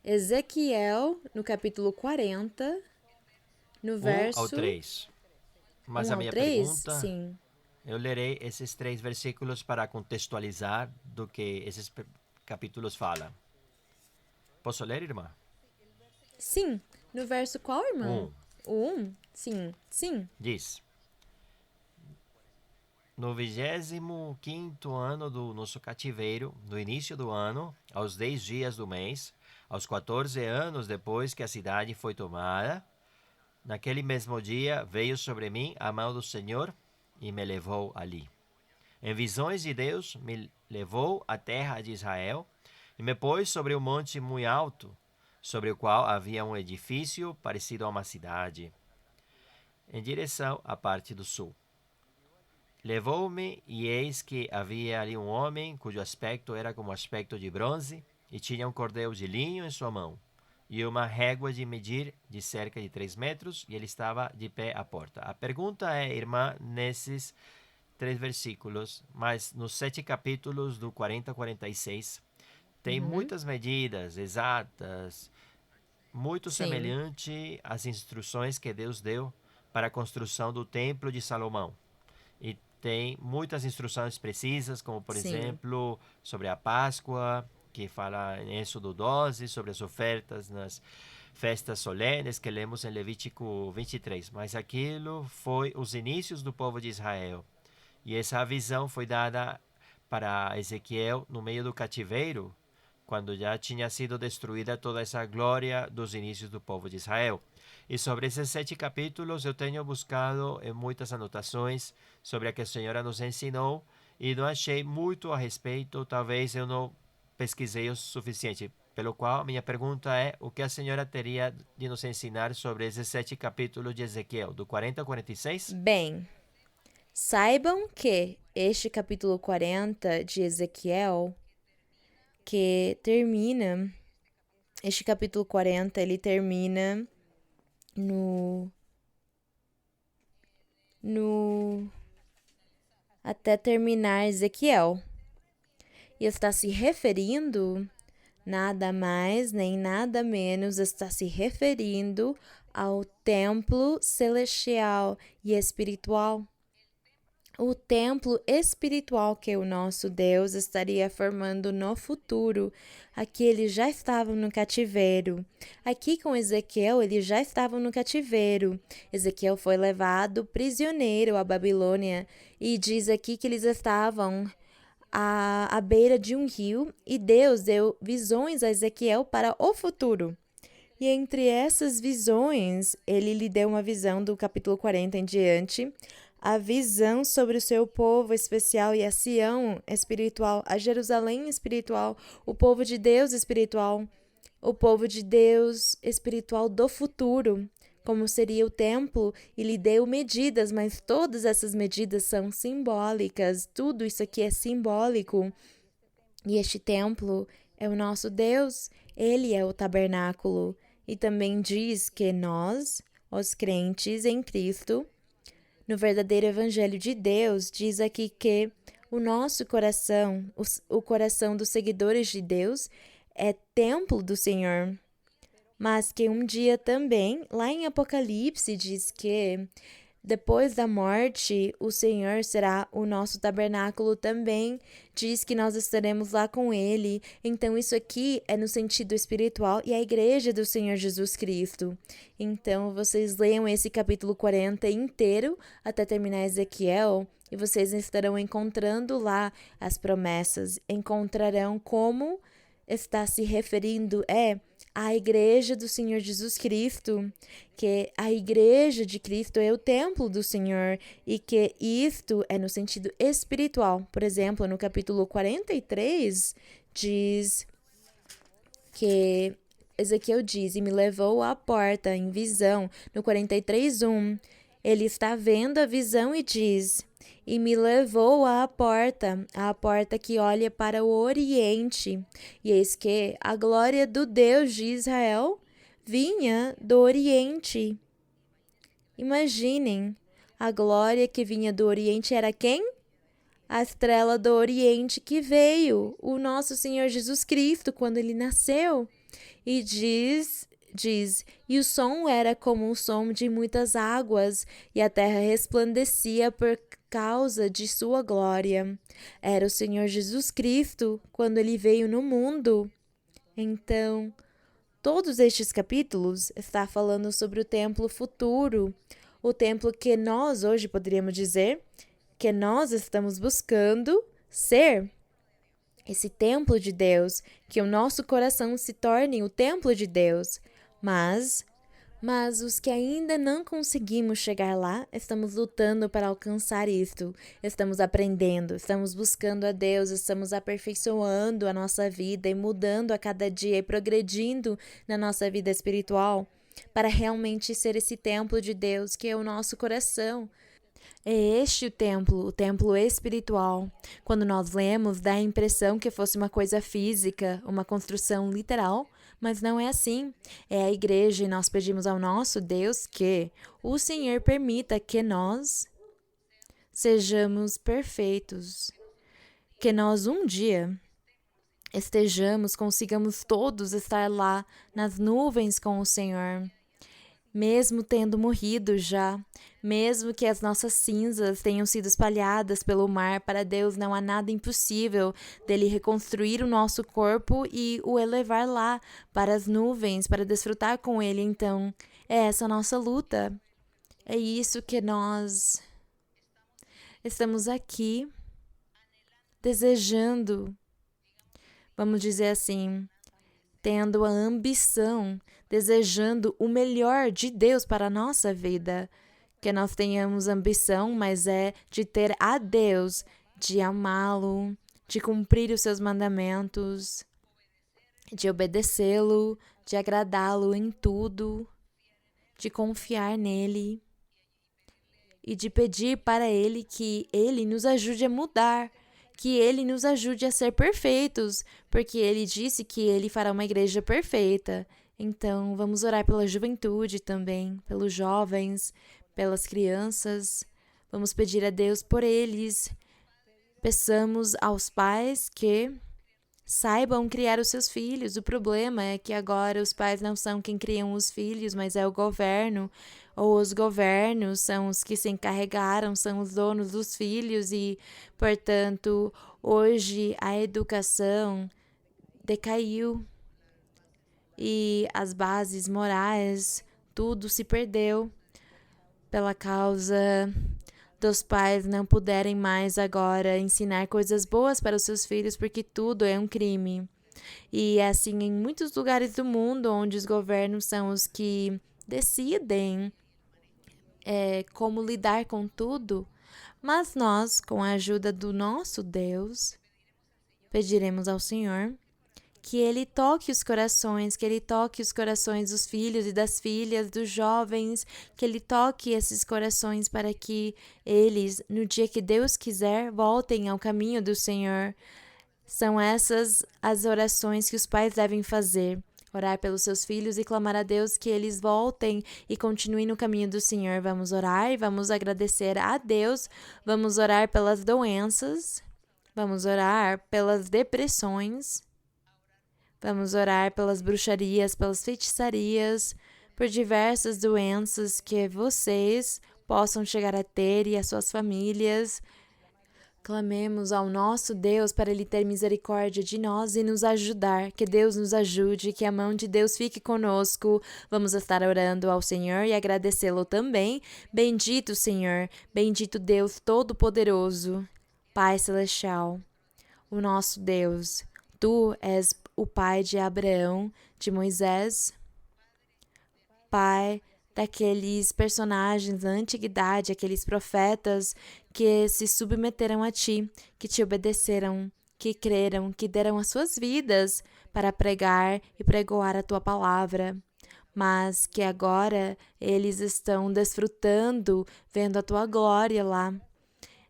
Ezequiel, no capítulo 40, no verso 1 ao 3. Mas 1 a ao minha 3? pergunta... Sim. Eu lerei esses 3 versículos para contextualizar do que esses capítulos falam. Posso ler, irmã? Sim. No verso qual, irmão? 1. O 1? Sim. Diz: no 25º ano do nosso cativeiro, no início do ano, aos 10 dias do mês, aos 14 anos depois que a cidade foi tomada, Naquele mesmo dia veio sobre mim a mão do Senhor e me levou ali. Em visões de Deus, me levou à terra de Israel e me pôs sobre um monte muito alto, sobre o qual havia um edifício parecido a uma cidade, em direção à parte do sul. Levou-me, e eis que havia ali um homem cujo aspecto era como aspecto de bronze, e tinha um cordel de linho em sua mão, e uma régua de medir de cerca de 3 metros, e ele estava de pé à porta. A pergunta é, irmã, nesses 3 versículos, mas nos 7 capítulos do 40 a 46, tem muitas medidas exatas, muito semelhante às instruções que Deus deu para a construção do Templo de Salomão. E tem muitas instruções precisas, como, por exemplo, sobre a Páscoa, que fala em Êxodo 12, sobre as ofertas nas festas solenes, que lemos em Levítico 23. Mas aquilo foi os inícios do povo de Israel. E essa visão foi dada para Ezequiel no meio do cativeiro, quando já tinha sido destruída toda essa glória dos inícios do povo de Israel. E sobre esses 7 capítulos eu tenho buscado em muitas anotações sobre a que a senhora nos ensinou e não achei muito a respeito, talvez eu não pesquisei o suficiente. Pelo qual, minha pergunta é, o que a senhora teria de nos ensinar sobre esses 7 capítulos de Ezequiel, do 40 ao 46? Bem, saibam que este capítulo 40 de Ezequiel, este capítulo 40, ele termina até terminar Ezequiel. E está se referindo, nada mais nem nada menos, está se referindo ao templo celestial e espiritual. O templo espiritual que o nosso Deus estaria formando no futuro. Aqui eles já estavam no cativeiro. Aqui com Ezequiel, eles já estavam no cativeiro. Ezequiel foi levado prisioneiro à Babilônia. E diz aqui que eles estavam à beira de um rio. E Deus deu visões a Ezequiel para o futuro. E entre essas visões, ele lhe deu uma visão do capítulo 40 em diante, a visão sobre o seu povo especial e a Sião espiritual, a Jerusalém espiritual, o povo de Deus espiritual, o povo de Deus espiritual do futuro, como seria o templo, e lhe deu medidas, mas todas essas medidas são simbólicas, tudo isso aqui é simbólico. E este templo é o nosso Deus, ele é o tabernáculo. E também diz que nós, os crentes em Cristo, no verdadeiro evangelho de Deus, diz aqui que o nosso coração, o coração dos seguidores de Deus, é templo do Senhor. Mas que um dia também, lá em Apocalipse, diz que depois da morte, o Senhor será o nosso tabernáculo também. Diz que nós estaremos lá com Ele. Então, isso aqui é no sentido espiritual e a igreja do Senhor Jesus Cristo. Então, vocês leiam esse capítulo 40 inteiro até terminar Ezequiel e vocês estarão encontrando lá as promessas. Encontrarão como está se referindo à igreja do Senhor Jesus Cristo, que a igreja de Cristo é o templo do Senhor e que isto é no sentido espiritual. Por exemplo, no capítulo 43 diz que Ezequiel diz, e me levou à porta em visão. No 43:1, ele está vendo a visão e diz, e me levou à porta que olha para o Oriente. E eis que a glória do Deus de Israel vinha do Oriente. Imaginem, a glória que vinha do Oriente era quem? A estrela do Oriente que veio, o nosso Senhor Jesus Cristo, quando ele nasceu. E diz, e o som era como o som de muitas águas, e a terra resplandecia por causa de sua glória. Era o Senhor Jesus Cristo quando ele veio no mundo. Então, todos estes capítulos estão falando sobre o templo futuro, o templo que nós hoje poderíamos dizer que nós estamos buscando ser. Esse templo de Deus, que o nosso coração se torne o templo de Deus. Mas Mas os que ainda não conseguimos chegar lá, estamos lutando para alcançar isto. Estamos aprendendo, estamos buscando a Deus, estamos aperfeiçoando a nossa vida e mudando a cada dia e progredindo na nossa vida espiritual para realmente ser esse templo de Deus que é o nosso coração. É este o templo espiritual. Quando nós lemos, dá a impressão que fosse uma coisa física, uma construção literal, mas não é assim. É a igreja e nós pedimos ao nosso Deus que o Senhor permita que nós sejamos perfeitos, que nós um dia consigamos todos estar lá nas nuvens com o Senhor. Mesmo tendo morrido já, mesmo que as nossas cinzas tenham sido espalhadas pelo mar, para Deus não há nada impossível dele reconstruir o nosso corpo e o elevar lá para as nuvens, para desfrutar com ele. Então, é essa a nossa luta. É isso que nós estamos aqui desejando, vamos dizer assim, tendo a ambição, desejando o melhor de Deus para a nossa vida. Que nós tenhamos ambição, mas é de ter a Deus, de amá-lo, de cumprir os seus mandamentos, de obedecê-lo, de agradá-lo em tudo, de confiar nele e de pedir para ele que ele nos ajude a mudar, que ele nos ajude a ser perfeitos, porque ele disse que ele fará uma igreja perfeita. Então, vamos orar pela juventude também, pelos jovens, pelas crianças. Vamos pedir a Deus por eles. Peçamos aos pais que saibam criar os seus filhos. O problema é que agora os pais não são quem criam os filhos, mas é o governo. Ou os governos são os que se encarregaram, são os donos dos filhos e, portanto, hoje a educação decaiu e as bases morais, tudo se perdeu pela causa dos pais não puderem mais agora ensinar coisas boas para os seus filhos porque tudo é um crime. E é assim em muitos lugares do mundo onde os governos são os que decidem como lidar com tudo, mas nós, com a ajuda do nosso Deus, pediremos ao Senhor que Ele toque os corações, que Ele toque os corações dos filhos e das filhas, dos jovens, que Ele toque esses corações para que eles, no dia que Deus quiser, voltem ao caminho do Senhor. São essas as orações que os pais devem fazer. Orar pelos seus filhos e clamar a Deus que eles voltem e continuem no caminho do Senhor. Vamos orar e vamos agradecer a Deus. Vamos orar pelas doenças. Vamos orar pelas depressões. Vamos orar pelas bruxarias, pelas feitiçarias, por diversas doenças que vocês possam chegar a ter e as suas famílias. Clamemos ao nosso Deus para Ele ter misericórdia de nós e nos ajudar. Que Deus nos ajude, que a mão de Deus fique conosco. Vamos estar orando ao Senhor e agradecê-lo também. Bendito Senhor, bendito Deus Todo-Poderoso, Pai Celestial, o nosso Deus. Tu és o pai de Abraão, de Moisés, pai daqueles personagens da antiguidade, aqueles profetas que se submeteram a ti, que te obedeceram, que creram, que deram as suas vidas para pregar e pregoar a tua palavra, mas que agora eles estão desfrutando, vendo a tua glória lá.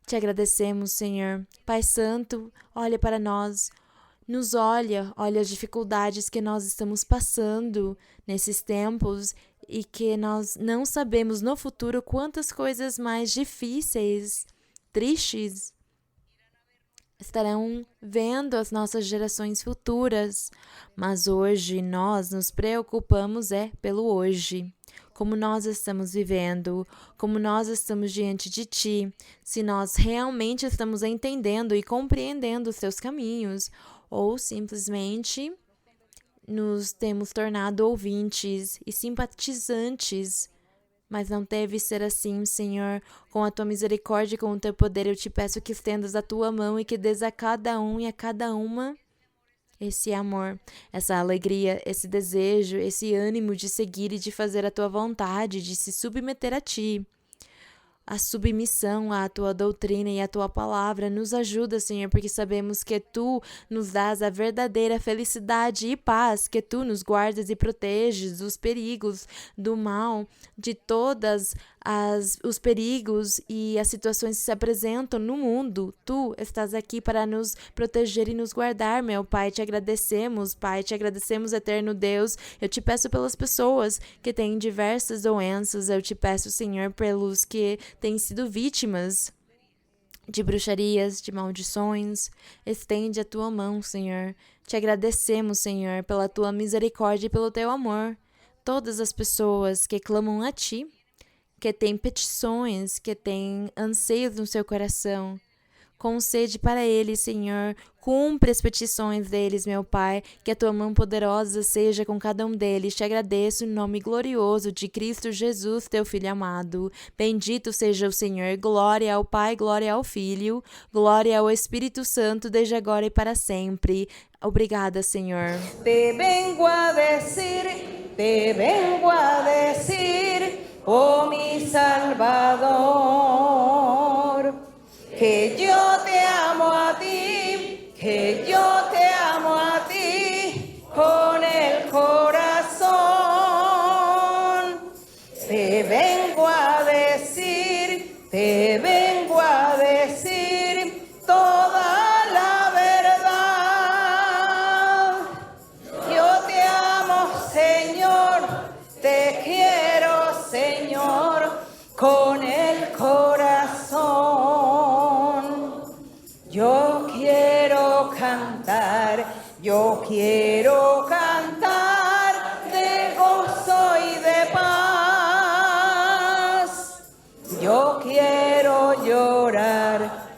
Te agradecemos, Senhor. Pai Santo, olha para nós. Nos olha as dificuldades que nós estamos passando nesses tempos e que nós não sabemos no futuro quantas coisas mais difíceis, tristes, estarão vendo as nossas gerações futuras. Mas hoje nós nos preocupamos pelo hoje. Como nós estamos vivendo, como nós estamos diante de Ti, se nós realmente estamos entendendo e compreendendo os Teus caminhos, ou simplesmente nos temos tornado ouvintes e simpatizantes. Mas não deve ser assim, Senhor. Com a Tua misericórdia e com o Teu poder, eu te peço que estendas a Tua mão e que dês a cada um e a cada uma esse amor, essa alegria, esse desejo, esse ânimo de seguir e de fazer a tua vontade, de se submeter a ti. A submissão à tua doutrina e à tua palavra nos ajuda, Senhor, porque sabemos que tu nos dás a verdadeira felicidade e paz, que tu nos guardas e proteges dos perigos, do mal, de todas os perigos e as situações que se apresentam no mundo. Tu estás aqui para nos proteger e nos guardar, meu Pai. Te agradecemos, Pai, te agradecemos, eterno Deus. Eu te peço pelas pessoas que têm diversas doenças, eu te peço, Senhor, pelos que têm sido vítimas de bruxarias, de maldições. Estende a tua mão, Senhor. Te agradecemos, Senhor, pela tua misericórdia e pelo teu amor. Todas as pessoas que clamam a ti, que têm petições, que têm anseios no seu coração, concede para eles, Senhor. Cumpre as petições deles, meu Pai. Que a tua mão poderosa seja com cada um deles. Te agradeço em nome glorioso de Cristo Jesus, teu Filho amado. Bendito seja o Senhor. Glória ao Pai, glória ao Filho, glória ao Espírito Santo, desde agora e para sempre. Obrigada, Senhor. Te vengo a decir, oh mi Salvador, que yo te amo a ti, que yo te amo a ti con el corazón. Te vengo a decir toda la verdad. Yo te amo, Señor, te quiero, Señor, con el corazón. Yo quiero cantar de gozo y de paz. Yo quiero llorar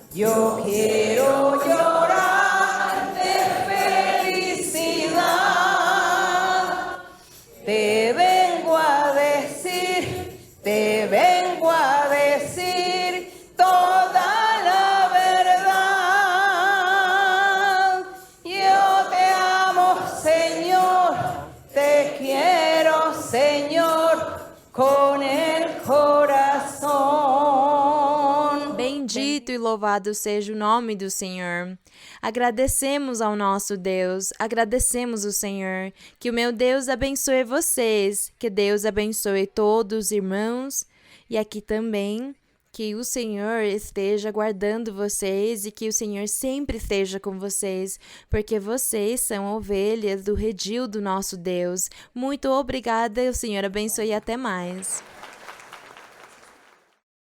de felicidad. Te vengo a decir toda la verdad. Yo te amo, Señor, te quiero, Señor, con el corazón. Bendito e louvado seja o nome do Senhor. Agradecemos ao nosso Deus, agradecemos o Senhor. Que o meu Deus abençoe vocês, que Deus abençoe todos os irmãos e aqui também. Que o Senhor esteja guardando vocês e que o Senhor sempre esteja com vocês, porque vocês são ovelhas do redil do nosso Deus. Muito obrigada, o Senhor abençoe e até mais.